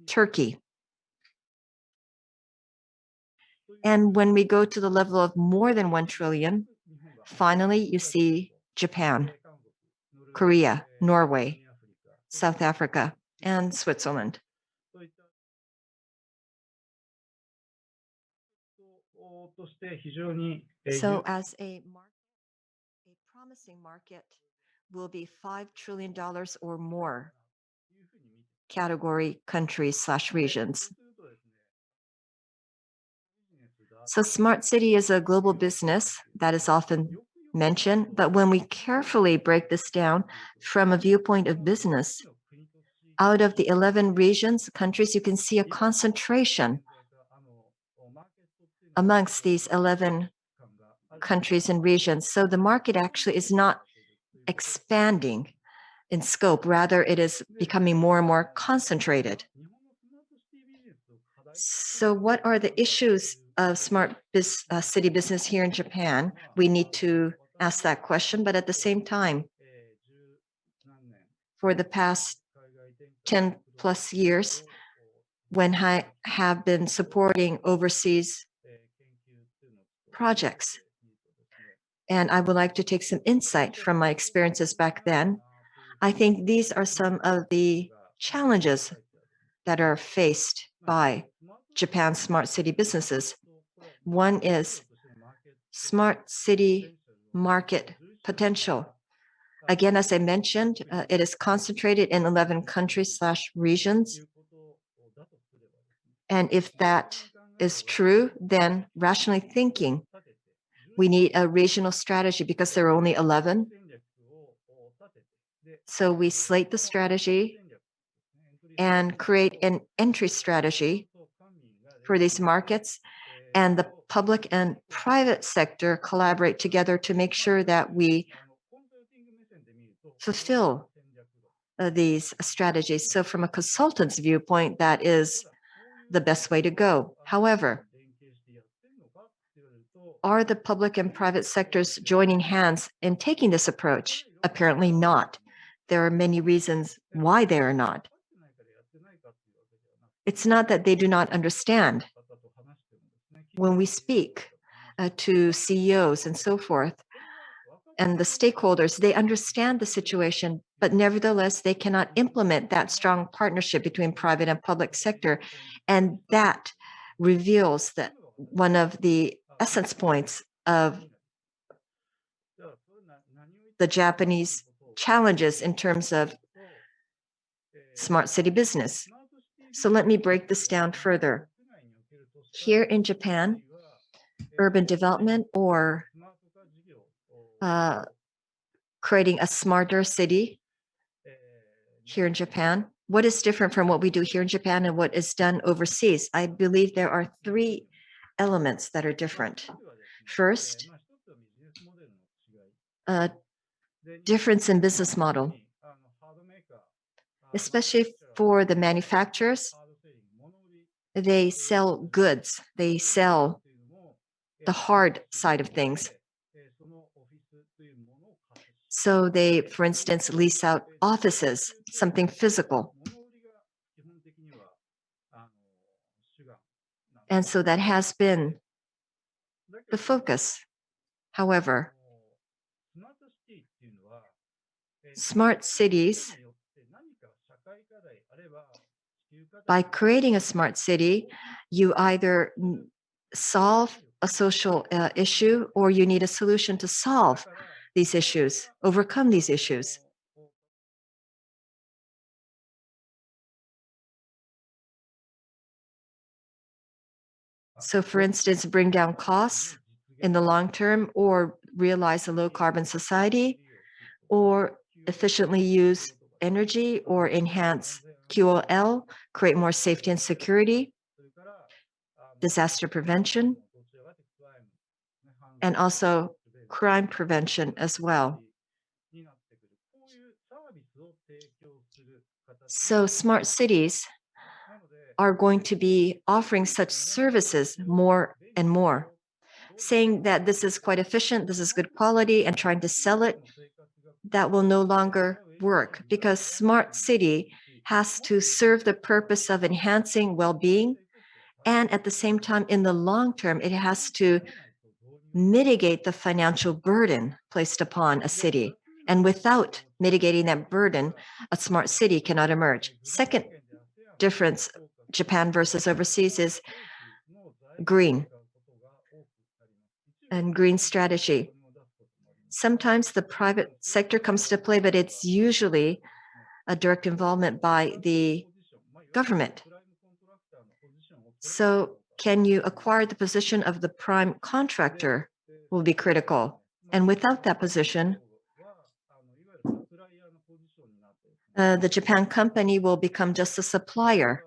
Turkey. And when we go to the level of more than 1 trillion, finally you see Japan, Korea, Norway, South Africa, and Switzerland. So as a promising market will be $5 trillion or more category countries/regions. So smart city is a global business that is often mentioned, but when we carefully break this down from a viewpoint of business, out of the 11 regions, countries, you can see a concentration amongst these 11 countries and regions. So the market actually is not expanding in scope, rather it is becoming more and more concentrated. So what are the issues of smart city business here in Japan? We need to ask that question, but at the same time, for the past 10 plus years, when I have been supporting overseas projects, and I would like to take some insight from my experiences back then, I think these are some of the challenges that are faced by Japan's smart city businesses. One is smart city market potential. Again, as I mentioned, it is concentrated in 11 countries/regions. And if that is true, then rationally thinking, we need a regional strategy because there are only 11. So we slate the strategy and create an entry strategy for these markets, and the public and private sector collaborate together to make sure that we fulfill these strategies. So from a consultant's viewpoint, that is the best way to go. However, are the public and private sectors joining hands in taking this approach? Apparently not. There are many reasons why they are not. It's not that they do not understand. When we speak to CEOs and so forth, and the stakeholders, they understand the situation, but nevertheless, they cannot implement that strong partnership between private and public sector. And that reveals that one of the essence points of the Japanese challenges in terms of smart city business. So let me break this down further. Here in Japan, urban development or creating a smarter city here in Japan, what is different from what we do here in Japan and what is done overseas? I believe there are three elements that are different. First, a difference in business model, especially for the manufacturers. They sell goods, they sell the hard side of things. So they, for instance, lease out offices, something physical. And so that has been the focus. However, smart cities, by creating a smart city, you either solve a social issue or you need a solution to solve these issues, overcome these issues. So for instance, bring down costs in the long term or realize a low carbon society or efficiently use energy or enhance QOL, create more safety and security, disaster prevention, and also crime prevention as well. So smart cities are going to be offering such services more and more, saying that this is quite efficient, this is good quality, and trying to sell it. That will no longer work because smart city has to serve the purpose of enhancing well-being, and at the same time, in the long term, it has to mitigate the financial burden placed upon a city. And without mitigating that burden, a smart city cannot emerge. Second difference, Japan versus overseas, is green and green strategy. Sometimes the private sector comes to play, but it's usually a direct involvement by the government. So can you acquire the position of the prime contractor will be critical. And without that position, the Japan company will become just a supplier,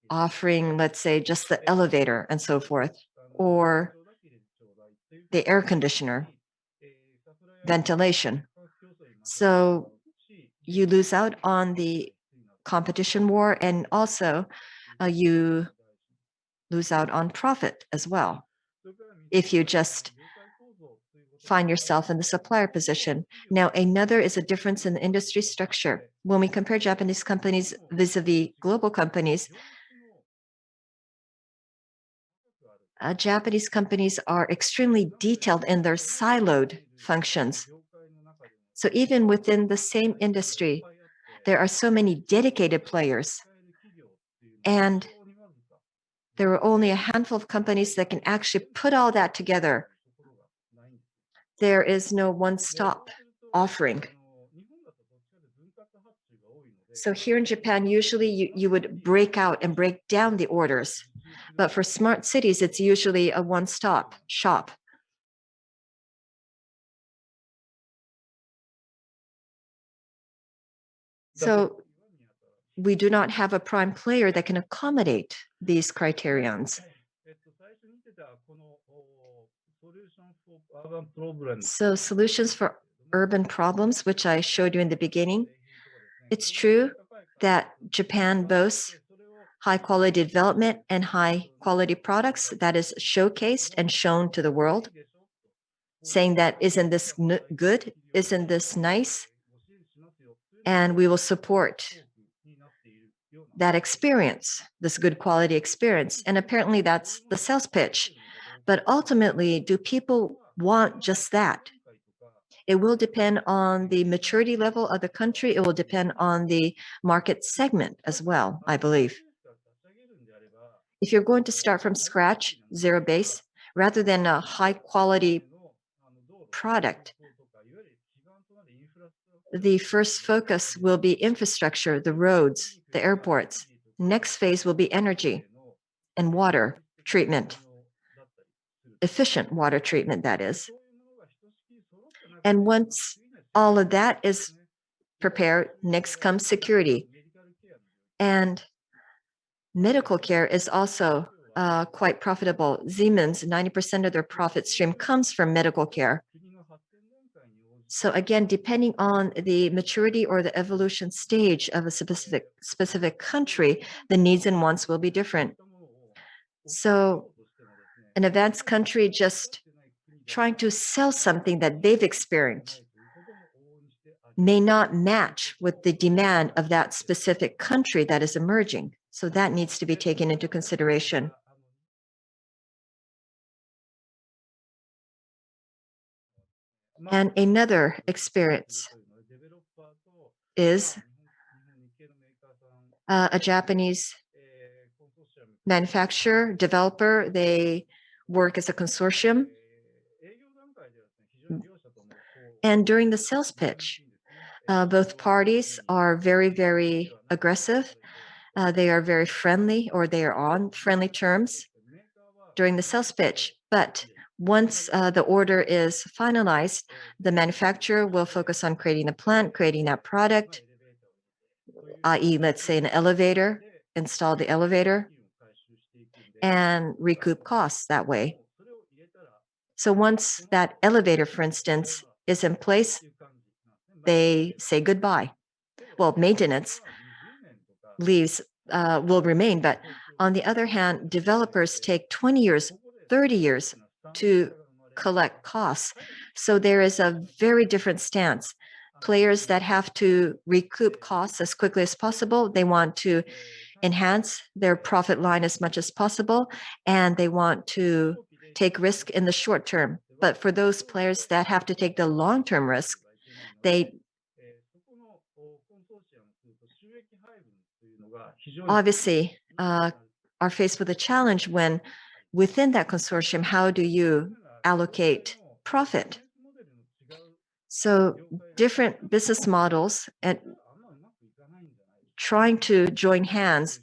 offering, let's say, just the elevator and so forth, or the air conditioner, ventilation. So you lose out on the competition war, and also you lose out on profit as well if you just find yourself in the supplier position. Now, another is a difference in the industry structure. When we compare Japanese companies vis-a-vis global companies, Japanese companies are extremely detailed in their siloed functions. So even within the same industry, there are so many dedicated players, and there are only a handful of companies that can actually put all that together. There is no one-stop offering. So here in Japan, usually you would break out and break down the orders. But for smart cities, it's usually a one-stop shop. So we do not have a prime player that can accommodate these criterions. So solutions for urban problems, which I showed you in the beginning, it's true that Japan boasts high quality development and high quality products that is showcased and shown to the world, saying that isn't this good, isn't this nice, and we will support that experience, this good quality experience. And apparently that's the sales pitch. But ultimately, do people want just that? It will depend on the maturity level of the country. It will depend on the market segment as well, I believe. If you're going to start from scratch, zero base, rather than a high quality product, the first focus will be infrastructure, the roads, the airports. Next phase will be energy and water treatment, efficient water treatment, that is. And once all of that is prepared, next comes security. And medical care is also quite profitable. Siemens, 90% of their profit stream comes from medical care. So again, depending on the maturity or the evolution stage of a specific country, the needs and wants will be different. So an advanced country just trying to sell something that they've experienced may not match with the demand of that specific country that is emerging. So that needs to be taken into consideration. And another experience is a Japanese manufacturer, developer. They work as a consortium. And during the sales pitch, both parties are very, very aggressive. They are very friendly, or they are on friendly terms during the sales pitch. But once the order is finalized, the manufacturer will focus on creating the plant, creating that product, i.e., let's say an elevator, install the elevator, and recoup costs that way. So once that elevator, for instance, is in place, they say goodbye. Well, maintenance leaves will remain, but on the other hand, developers take 20 years, 30 years to collect costs. So there is a very different stance. Players that have to recoup costs as quickly as possible, they want to enhance their profit line as much as possible, and they want to take risk in the short term. But for those players that have to take the long-term risk, they obviously are faced with a challenge when within that consortium, how do you allocate profit? So different business models and trying to join hands,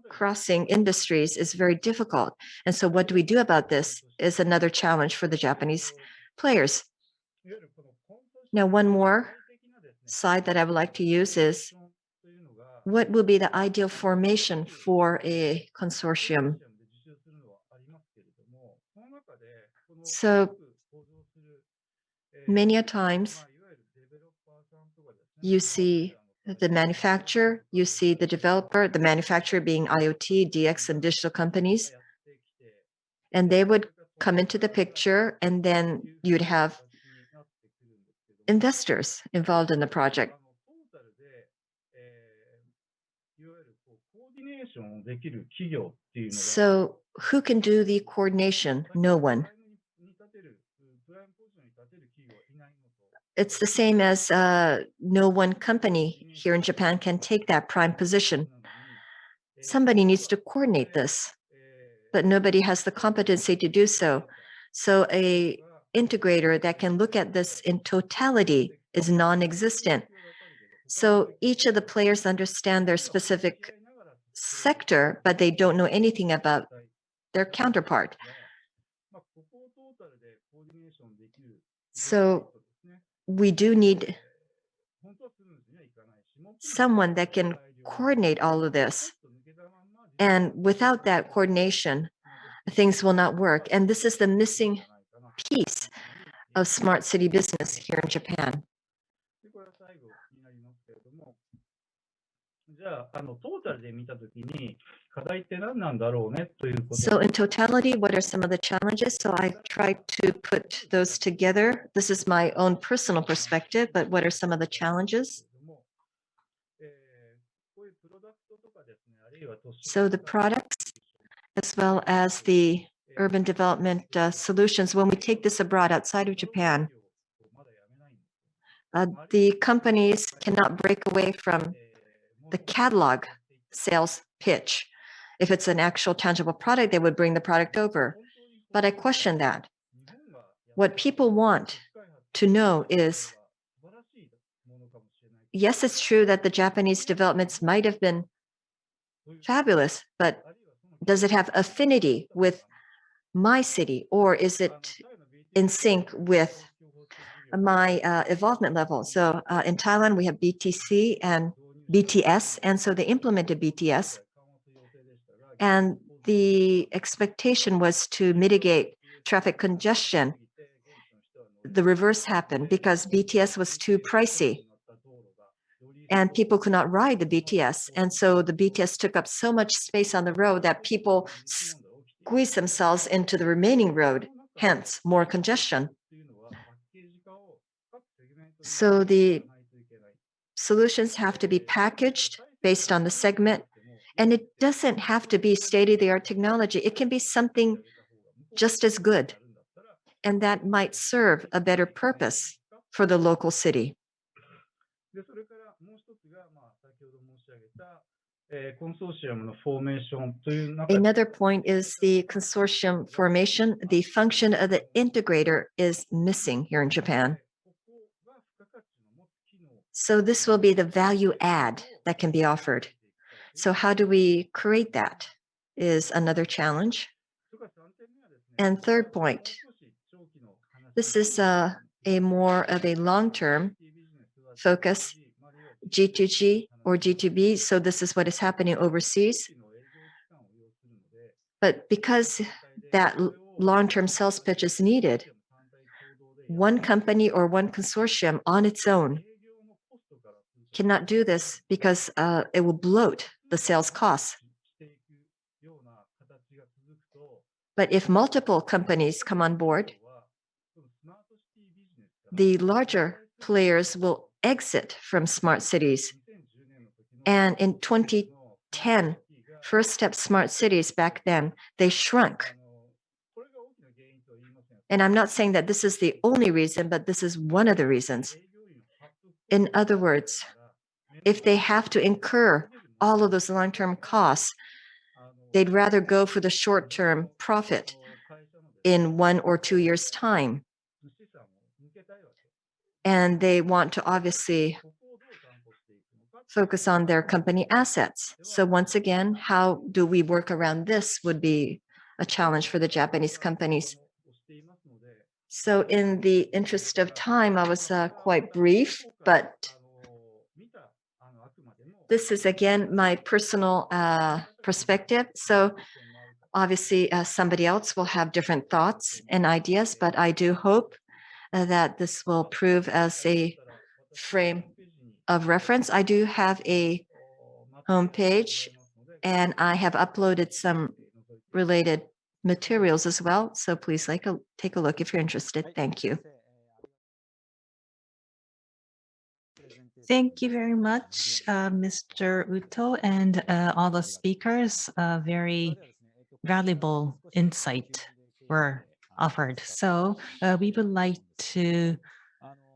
crossing industries is very difficult. And so what do we do about this is another challenge for the Japanese players. Now, one more slide that I would like to use is what will be the ideal formation for a consortium? So many a times you see the manufacturer, you see the developer, the manufacturer being IoT, DX, and digital companies, and they would come into the picture, and then you'd have investors involved in the project. So who can do the coordination? No one. It's the same as no one company here in Japan can take that prime position. Somebody needs to coordinate this, but nobody has the competency to do so. So a integrator that can look at this in totality is non-existent. So each of the players understand their specific sector, but they don't know anything about their counterpart. So we do need someone that can coordinate all of this. And without that coordination, things will not work. And this is the missing piece of smart city business here in Japan. So in totality, what are some of the challenges? So I tried to put those together. This is my own personal perspective, but what are some of the challenges? So the products, as well as the urban development solutions, when we take this abroad outside of Japan, the companies cannot break away from the catalog sales pitch. If it's an actual tangible product, they would bring the product over. But I question that. What people want to know is yes, it's true that the Japanese developments might have been fabulous, but does it have affinity with my city, or is it in sync with my involvement level? So in Thailand, we have BTC and BTS, and so they implemented BTS, and the expectation was to mitigate traffic congestion. The reverse happened because BTS was too pricey and people could not ride the BTS. And so the BTS took up so much space on the road that people squeezed themselves into the remaining road, hence more congestion. So the solutions have to be packaged based on the segment, and it doesn't have to be state-of-the-art technology. It can be something just as good, and that might serve a better purpose for the local city. Another point is the consortium formation. The function of the integrator is missing here in Japan. So this will be the value add that can be offered. So how do we create that is another challenge. And third point, this is a more of a long-term focus, G2G or G2B. So this is what is happening overseas. But because that long-term sales pitch is needed, one company or one consortium on its own cannot do this because it will bloat the sales costs. But if multiple companies come on board, the larger players will exit from smart cities. And in 2010, first step smart cities back then, they shrunk. And I'm not saying that this is the only reason, but this is one of the reasons. In other words, if they have to incur all of those long-term costs, they'd rather go for the short-term profit in 1 or 2 years' time. And they want to obviously focus on their company assets. So once again, how do we work around this would be a challenge for the Japanese companies. So in the interest of time, I was quite brief, but this is again my personal perspective. So obviously somebody else will have different thoughts and ideas, but I do hope that this will prove as a frame of reference. I do have a homepage and I have uploaded some related materials as well. So please take a look if you're interested. Thank you. Thank you very much, Mr. Uto, and all the speakers. Very valuable insight were offered. So we would like to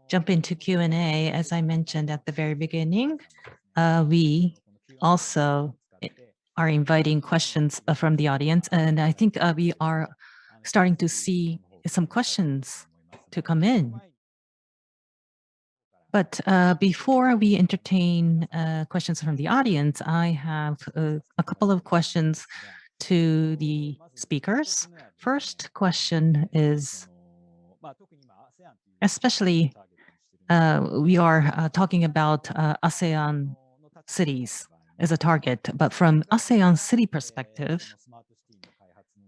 jump into Q&A. As I mentioned at the very beginning, we also are inviting questions from the audience. And I think we are starting to see some questions to come in. But before we entertain questions from the audience, I have a couple of questions to the speakers. First question is, especially we are talking about ASEAN cities as a target, but from ASEAN city perspective,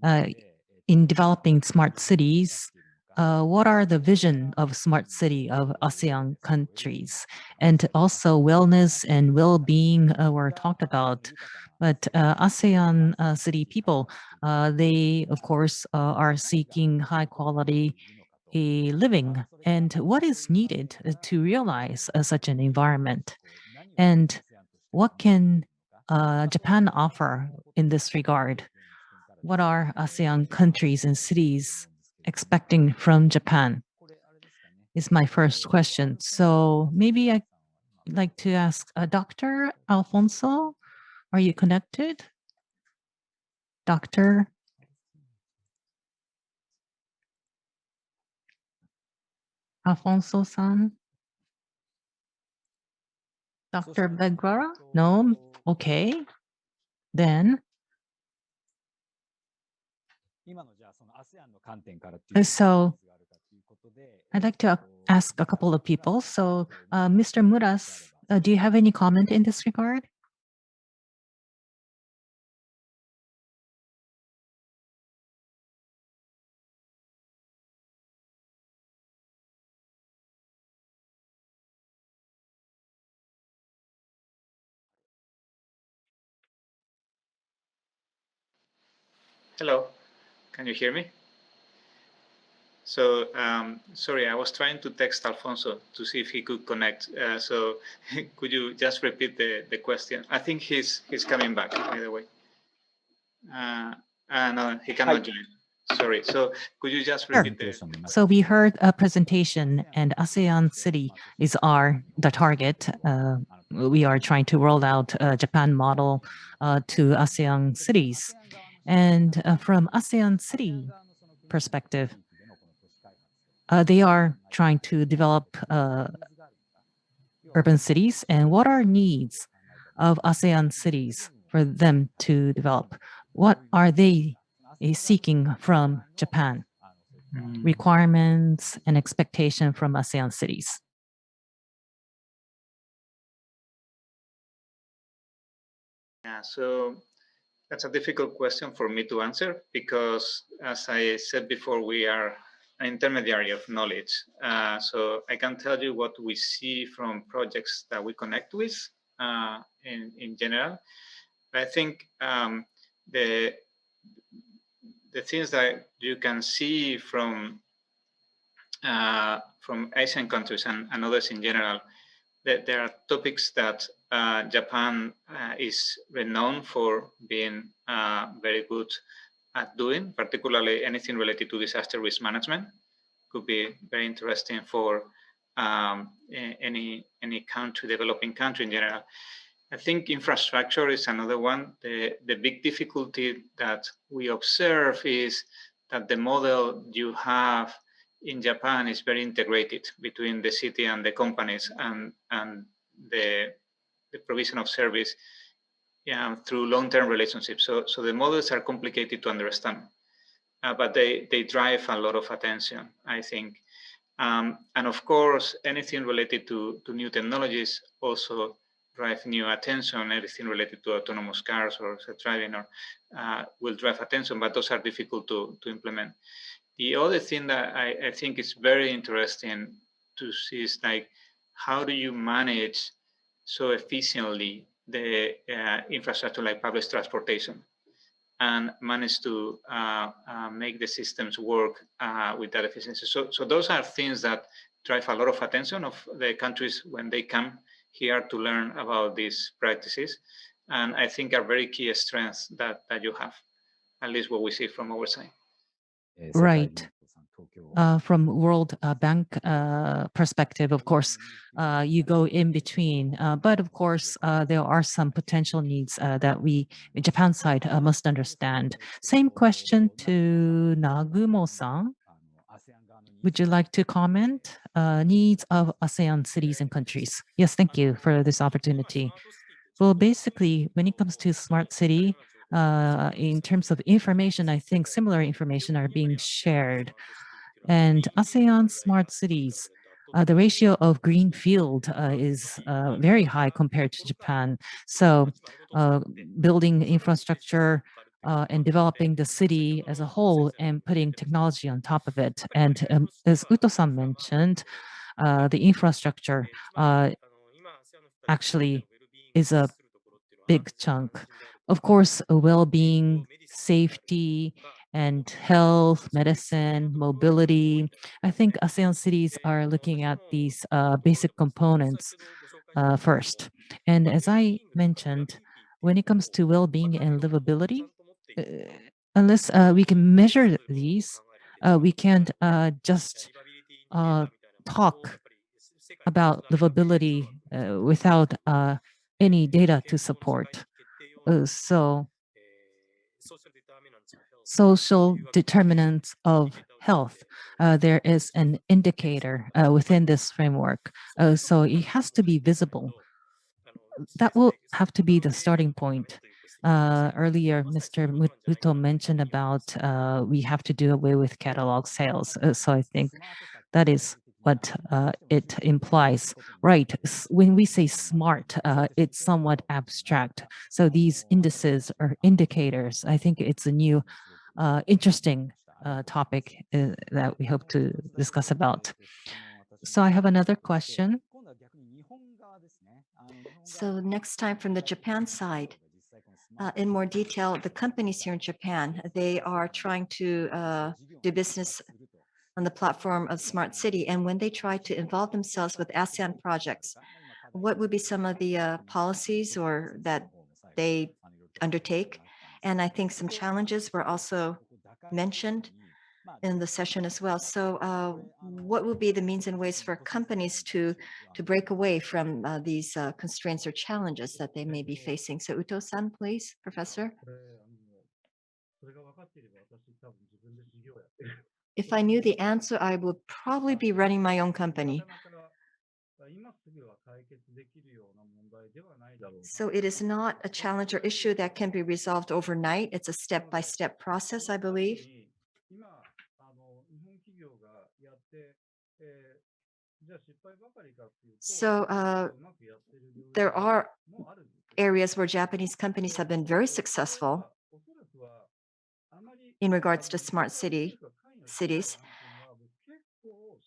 in developing smart cities, what are the vision of smart city of ASEAN countries? And also wellness and well-being were talked about. But ASEAN city people, they of course are seeking high quality living. And what is needed to realize such an environment? And what can Japan offer in this regard? What are ASEAN countries and cities expecting from Japan? Is my first question. So maybe I'd like to ask Dr. Alfonso, are you connected? Dr. Alfonso-san? Dr. Begwara? No? Okay. Then, so I'd like to ask a couple of people. So, Mr. Muras, do you have any comment in this regard? Hello, can you hear me? So, sorry, I was trying to text Alfonso to see if he could connect. So could you just repeat the question? I think he's coming back, by the way. No, he cannot join. Sorry. So could you just repeat So we heard a presentation, and ASEAN city is the target. We are trying to roll out a Japan model to ASEAN cities. And from ASEAN city perspective, they are trying to develop urban cities. And what are needs of ASEAN cities for them to develop? What are they seeking from Japan? Requirements and expectation from ASEAN cities. Yeah, so that's a difficult question for me to answer because, as I said before, we are an intermediary of knowledge. So I can tell you what we see from projects that we connect with in general. I think the things that you can see from Asian countries and others in general, that there are topics that Japan is renowned for being very good at doing, particularly anything related to disaster risk management. Could be very interesting for any country, developing country in general. I think infrastructure is another one. The big difficulty that we observe is that the model you have in Japan is very integrated between the city and the companies and the provision of service through long-term relationships. So the models are complicated to understand, but they drive a lot of attention, I think. And of course, anything related to new technologies also drive new attention. Everything related to autonomous cars or self-driving will drive attention, but those are difficult to implement. The other thing that I think is very interesting to see is like, how do you manage so efficiently the infrastructure like public transportation and manage to make the systems work with that efficiency? So those are things that drive a lot of attention of the countries when they come here to learn about these practices, and I think are very key strengths that you have, at least what we see from our side. Right. From World Bank perspective, of course, you go in between. But of course, there are some potential needs that Japan side, must understand. Same question to Nagumo-san. Would you like to comment? Needs of ASEAN cities and countries. Yes, thank you for this opportunity. Well, basically, when it comes to smart city, in terms of information, I think similar information are being shared. And ASEAN smart cities, the ratio of green field is very high compared to Japan. So building infrastructure and developing the city as a whole and putting technology on top of it. And as Uto-san mentioned, the infrastructure actually is a big chunk. Of course, well-being, safety, and health, medicine, mobility. I think ASEAN cities are looking at these basic components first. And as I mentioned, when it comes to well-being and livability, uh, unless we can measure these, we can't just talk about livability without any data to support. So social determinants of health. There is an indicator within this framework. So it has to be visible. that will have to be the starting point. Earlier, Mr. Uto mentioned about we have to do away with catalog sales. So I think that is what it implies. Right, when we say smart, it's somewhat abstract. So these indices or indicators, I think it's a new interesting topic that we hope to discuss about. So I have another question. So next time from the Japan side, in more detail, the companies here in Japan, they are trying to do business on the platform of Smart City. And when they try to involve themselves with ASEAN projects, what would be some of the policies or that they undertake? And I think some challenges were also mentioned in the session as well. So what will be the means and ways for companies to break away from these constraints or challenges that they may be facing? So Uto-san, please, Professor. If I knew the answer, I would probably be running my own company. So it is not a challenge or issue that can be resolved overnight. It's a step-by-step process, I believe. So there are areas where Japanese companies have been very successful in regards to smart cities.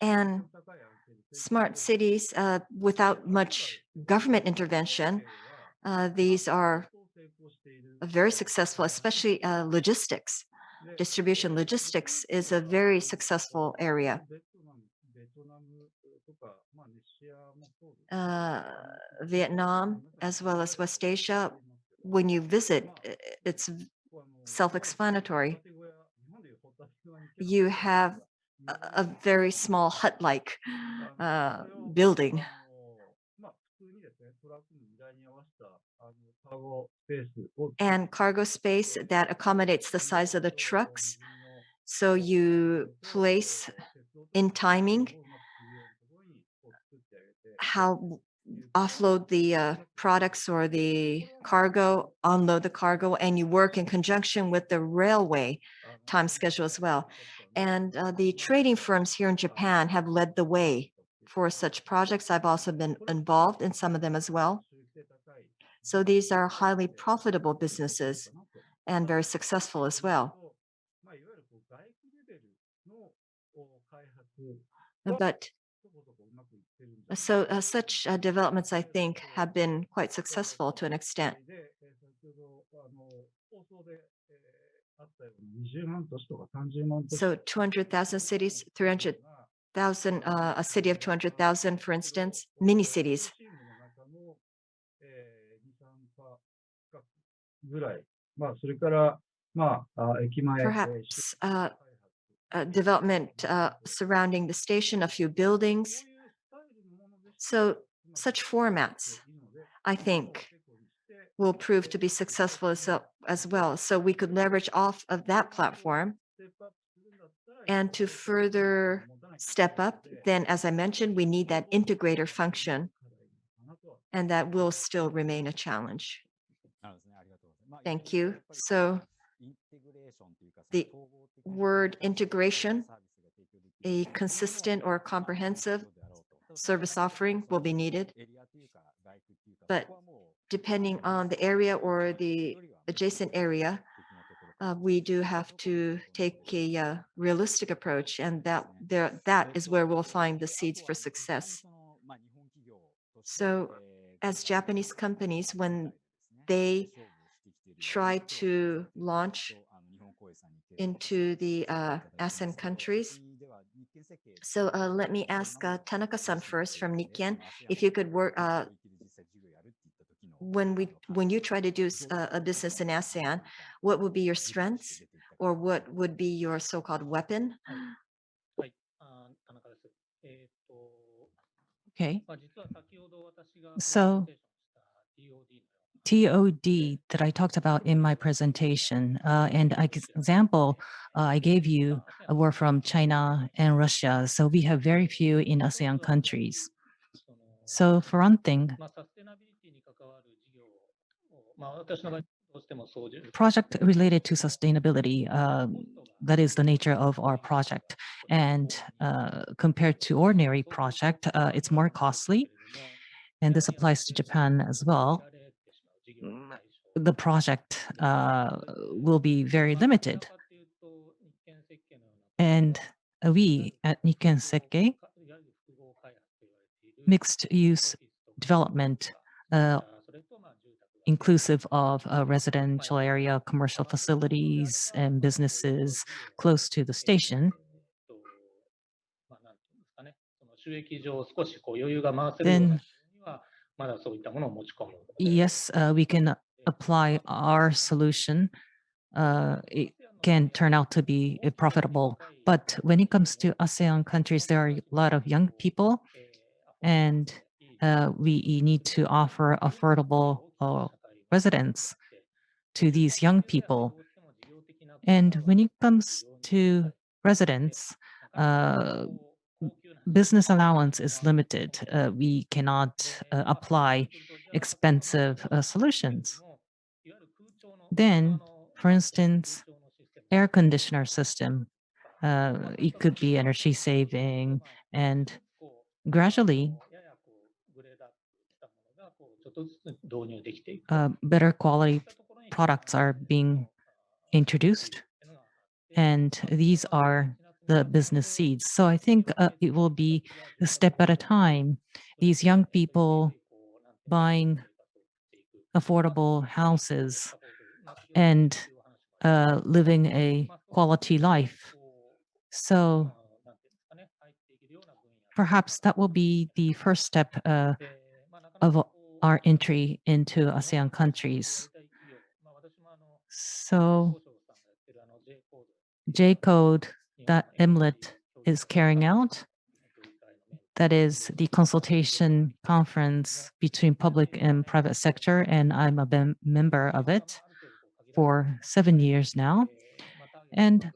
And smart cities, without much government intervention, these are very successful, especially logistics. Distribution logistics is a very successful area. Vietnam, as well as West Asia, when you visit, it's self-explanatory. You have a very small hut-like building. And cargo space that accommodates the size of the trucks. So you place in timing how offload the products or the cargo, unload the cargo, and you work in conjunction with the railway time schedule as well. And the trading firms here in Japan have led the way for such projects. I've also been involved in some of them as well. So these are highly profitable businesses and very successful as well. But so such developments, I think, have been quite successful to an extent. So 200,000 cities, 300,000, a city of 200,000, for instance, mini cities. Perhaps development surrounding the station, a few buildings. So such formats, I think, will prove to be successful as well. So we could leverage off of that platform. And to further step up, then as I mentioned, we need that integrator function. And that will still remain a challenge. Thank you. So the word integration, a consistent or comprehensive service offering will be needed. But depending on the area or the adjacent area, we do have to take a realistic approach, and that is where we'll find the seeds for success. So as Japanese companies, when they try to launch into the ASEAN countries. So let me ask Tanaka-san first from Nikken, if you could work, when you try to do a business in ASEAN, what would be your strengths or what would be your so-called weapon? Okay. So TOD that I talked about in my presentation, and example I gave you were from China and Russia. So we have very few in ASEAN countries. So for one thing, project related to sustainability. That is the nature of our project. And compared to ordinary project, it's more costly. And this applies to Japan as well. The project will be very limited. And we at Nikken Sekkei, mixed use development, inclusive of a residential area, commercial facilities, and businesses close to the station, then yes, we can apply our solution. It can turn out to be profitable. But when it comes to ASEAN countries, there are a lot of young people, and we need to offer affordable residence to these young people. And when it comes to residents, business allowance is limited. We cannot apply expensive solutions. Then, for instance, air conditioner system, it could be energy saving, and gradually better quality products are being introduced, and these are the business seeds. So I think it will be a step at a time. These young people buying affordable houses and living a quality life. So perhaps that will be the first step of our entry into ASEAN countries. So J-code that EMLET is carrying out, that is the consultation conference between public and private sector, and I'm a member of it for 7 years now. And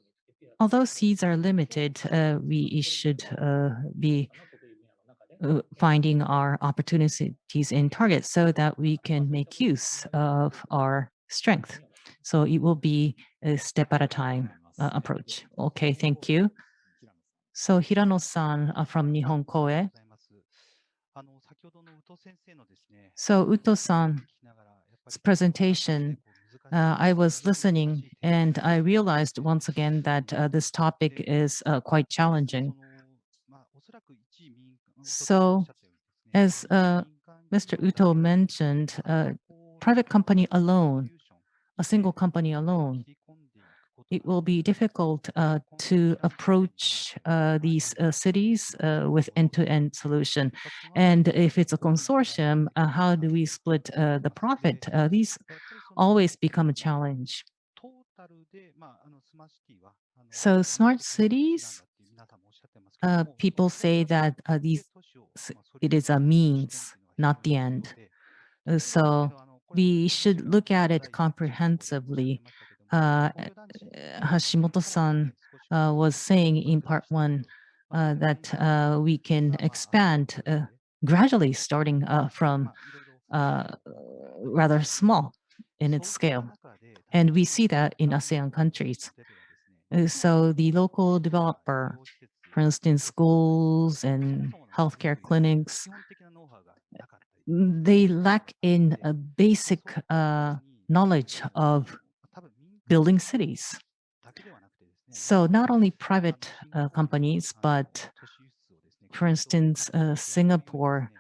although seeds are limited, we should be finding our opportunities in targets so that we can make use of our strength. So it will be a step at a time approach. Okay, thank you. So Hirano-san from Nihon Koei. So Uto-san's presentation, I was listening and I realized once again that this topic is quite challenging. So as Mr. Uto mentioned, private company alone, a single company alone, it will be difficult to approach these cities with end-to-end solution. And if it's a consortium, how do we split the profit? These always become a challenge. So smart cities, people say that it is a means, not the end. So we should look at it comprehensively. Hashimoto-san was saying in part one that we can expand gradually, starting from rather small in its scale. And we see that in ASEAN countries. So the local developer, for instance, schools and healthcare clinics, they lack in a basic knowledge of building cities. So not only private companies, but for instance, Singapore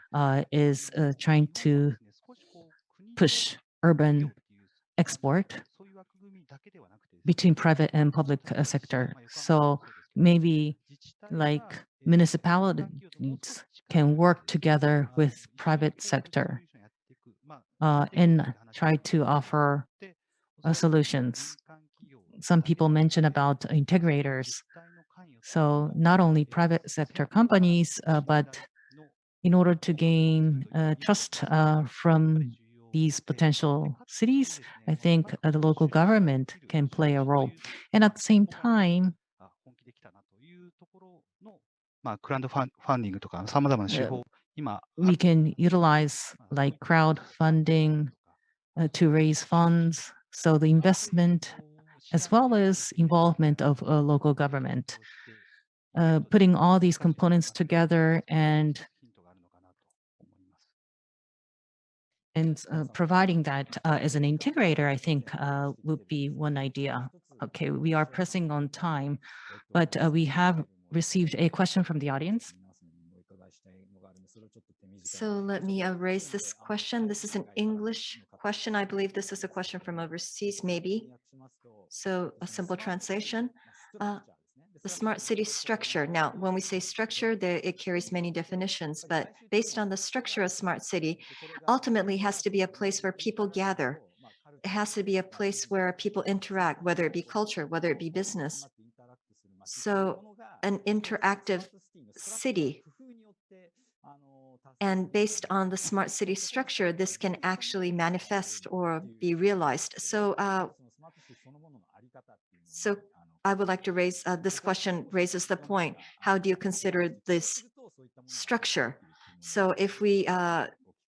is trying to push urban export between private and public sector. So maybe like municipalities can work together with private sector and try to offer solutions. Some people mention about integrators. So not only private sector companies, but in order to gain trust from these potential cities, I think the local government can play a role. And at the same time, we can utilize like crowdfunding to raise funds. So the investment as well as involvement of local government, putting all these components together and providing that as an integrator, I think would be one idea. Okay, we are pressing on time, but we have received a question from the audience. So let me raise this question. This is an English question. I believe this is a question from overseas, maybe. So a simple translation. The smart city structure. Now, when we say structure, it carries many definitions, but based on the structure of smart city, ultimately has to be a place where people gather. It has to be a place where people interact, whether it be culture, whether it be business. So an interactive city. And based on the smart city structure, this can actually manifest or be realized. So I would like to raise this question raises the point, how do you consider this structure? So if we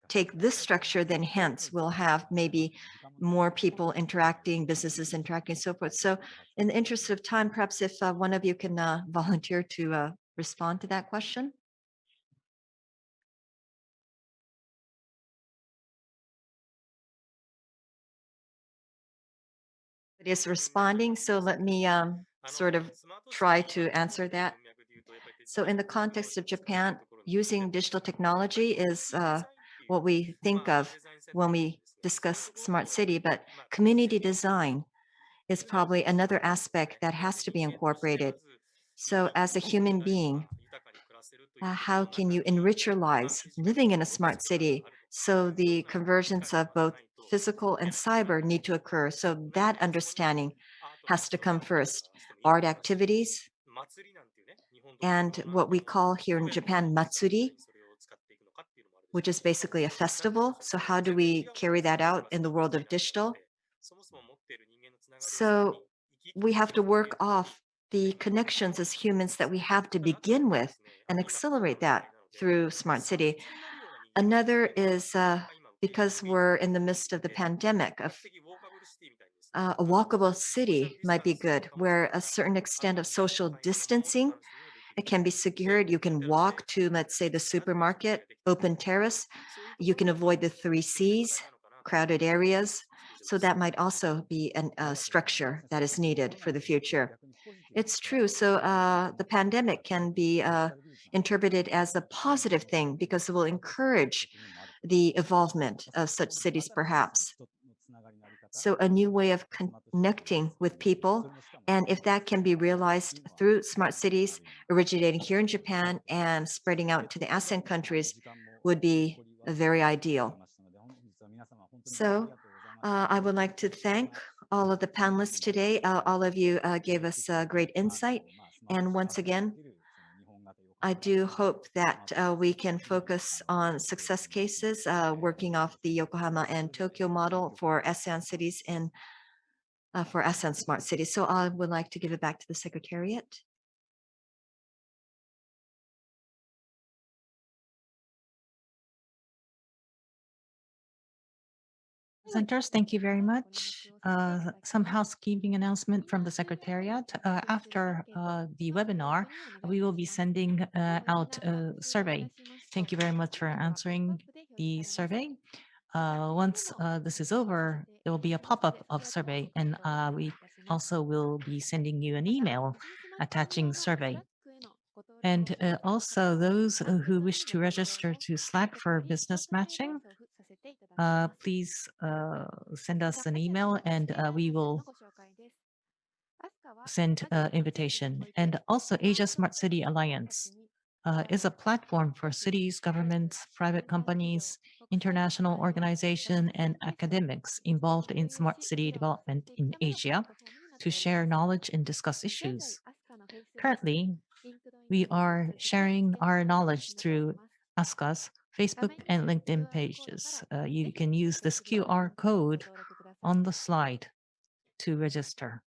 take this structure, then hence we'll have maybe more people interacting, businesses interacting, and so forth. So in the interest of time, perhaps if one of you can volunteer to respond to that question. It is responding, so let me sort of try to answer that. So in the context of Japan, using digital technology is what we think of when we discuss smart city, but community design is probably another aspect that has to be incorporated. So as a human being, how can you enrich your lives living in a smart city? So the convergence of both physical and cyber need to occur. So that understanding has to come first. Art activities and what we call here in Japan matsuri, which is basically a festival. So how do we carry that out in the world of digital? So we have to work off the connections as humans that we have to begin with and accelerate that through smart city. Another is because we're in the midst of the pandemic, a walkable city might be good, where a certain extent of social distancing it can be secured. You can walk to, let's say, the supermarket, open terrace. You can avoid the 3 Cs, crowded areas. So that might also be a structure that is needed for the future. It's true. So the pandemic can be interpreted as a positive thing because it will encourage the evolvement of such cities, perhaps. So a new way of connecting with people. And if that can be realized through smart cities originating here in Japan and spreading out to the ASEAN countries would be very ideal. So I would like to thank all of the panelists today. All of you gave us great insight. And once again, I do hope that we can focus on success cases, working off the Yokohama and Tokyo model for ASEAN cities and for ASEAN smart cities. So I would like to give it back to the Secretariat. Presenters, thank you very much. Some housekeeping announcement from the Secretariat. After the webinar, we will be sending out a survey. Thank you very much for answering the survey. Once this is over, there will be a pop-up of survey, and we also will be sending you an email attaching survey. And also those who wish to register to Slack for business matching, please send us an email and we will send invitation. And also Asia Smart City Alliance is a platform for cities, governments, private companies, international organization, and academics involved in smart city development in Asia to share knowledge and discuss issues. Currently, we are sharing our knowledge through ASCA's Facebook and LinkedIn pages. You can use this QR code on the slide to register.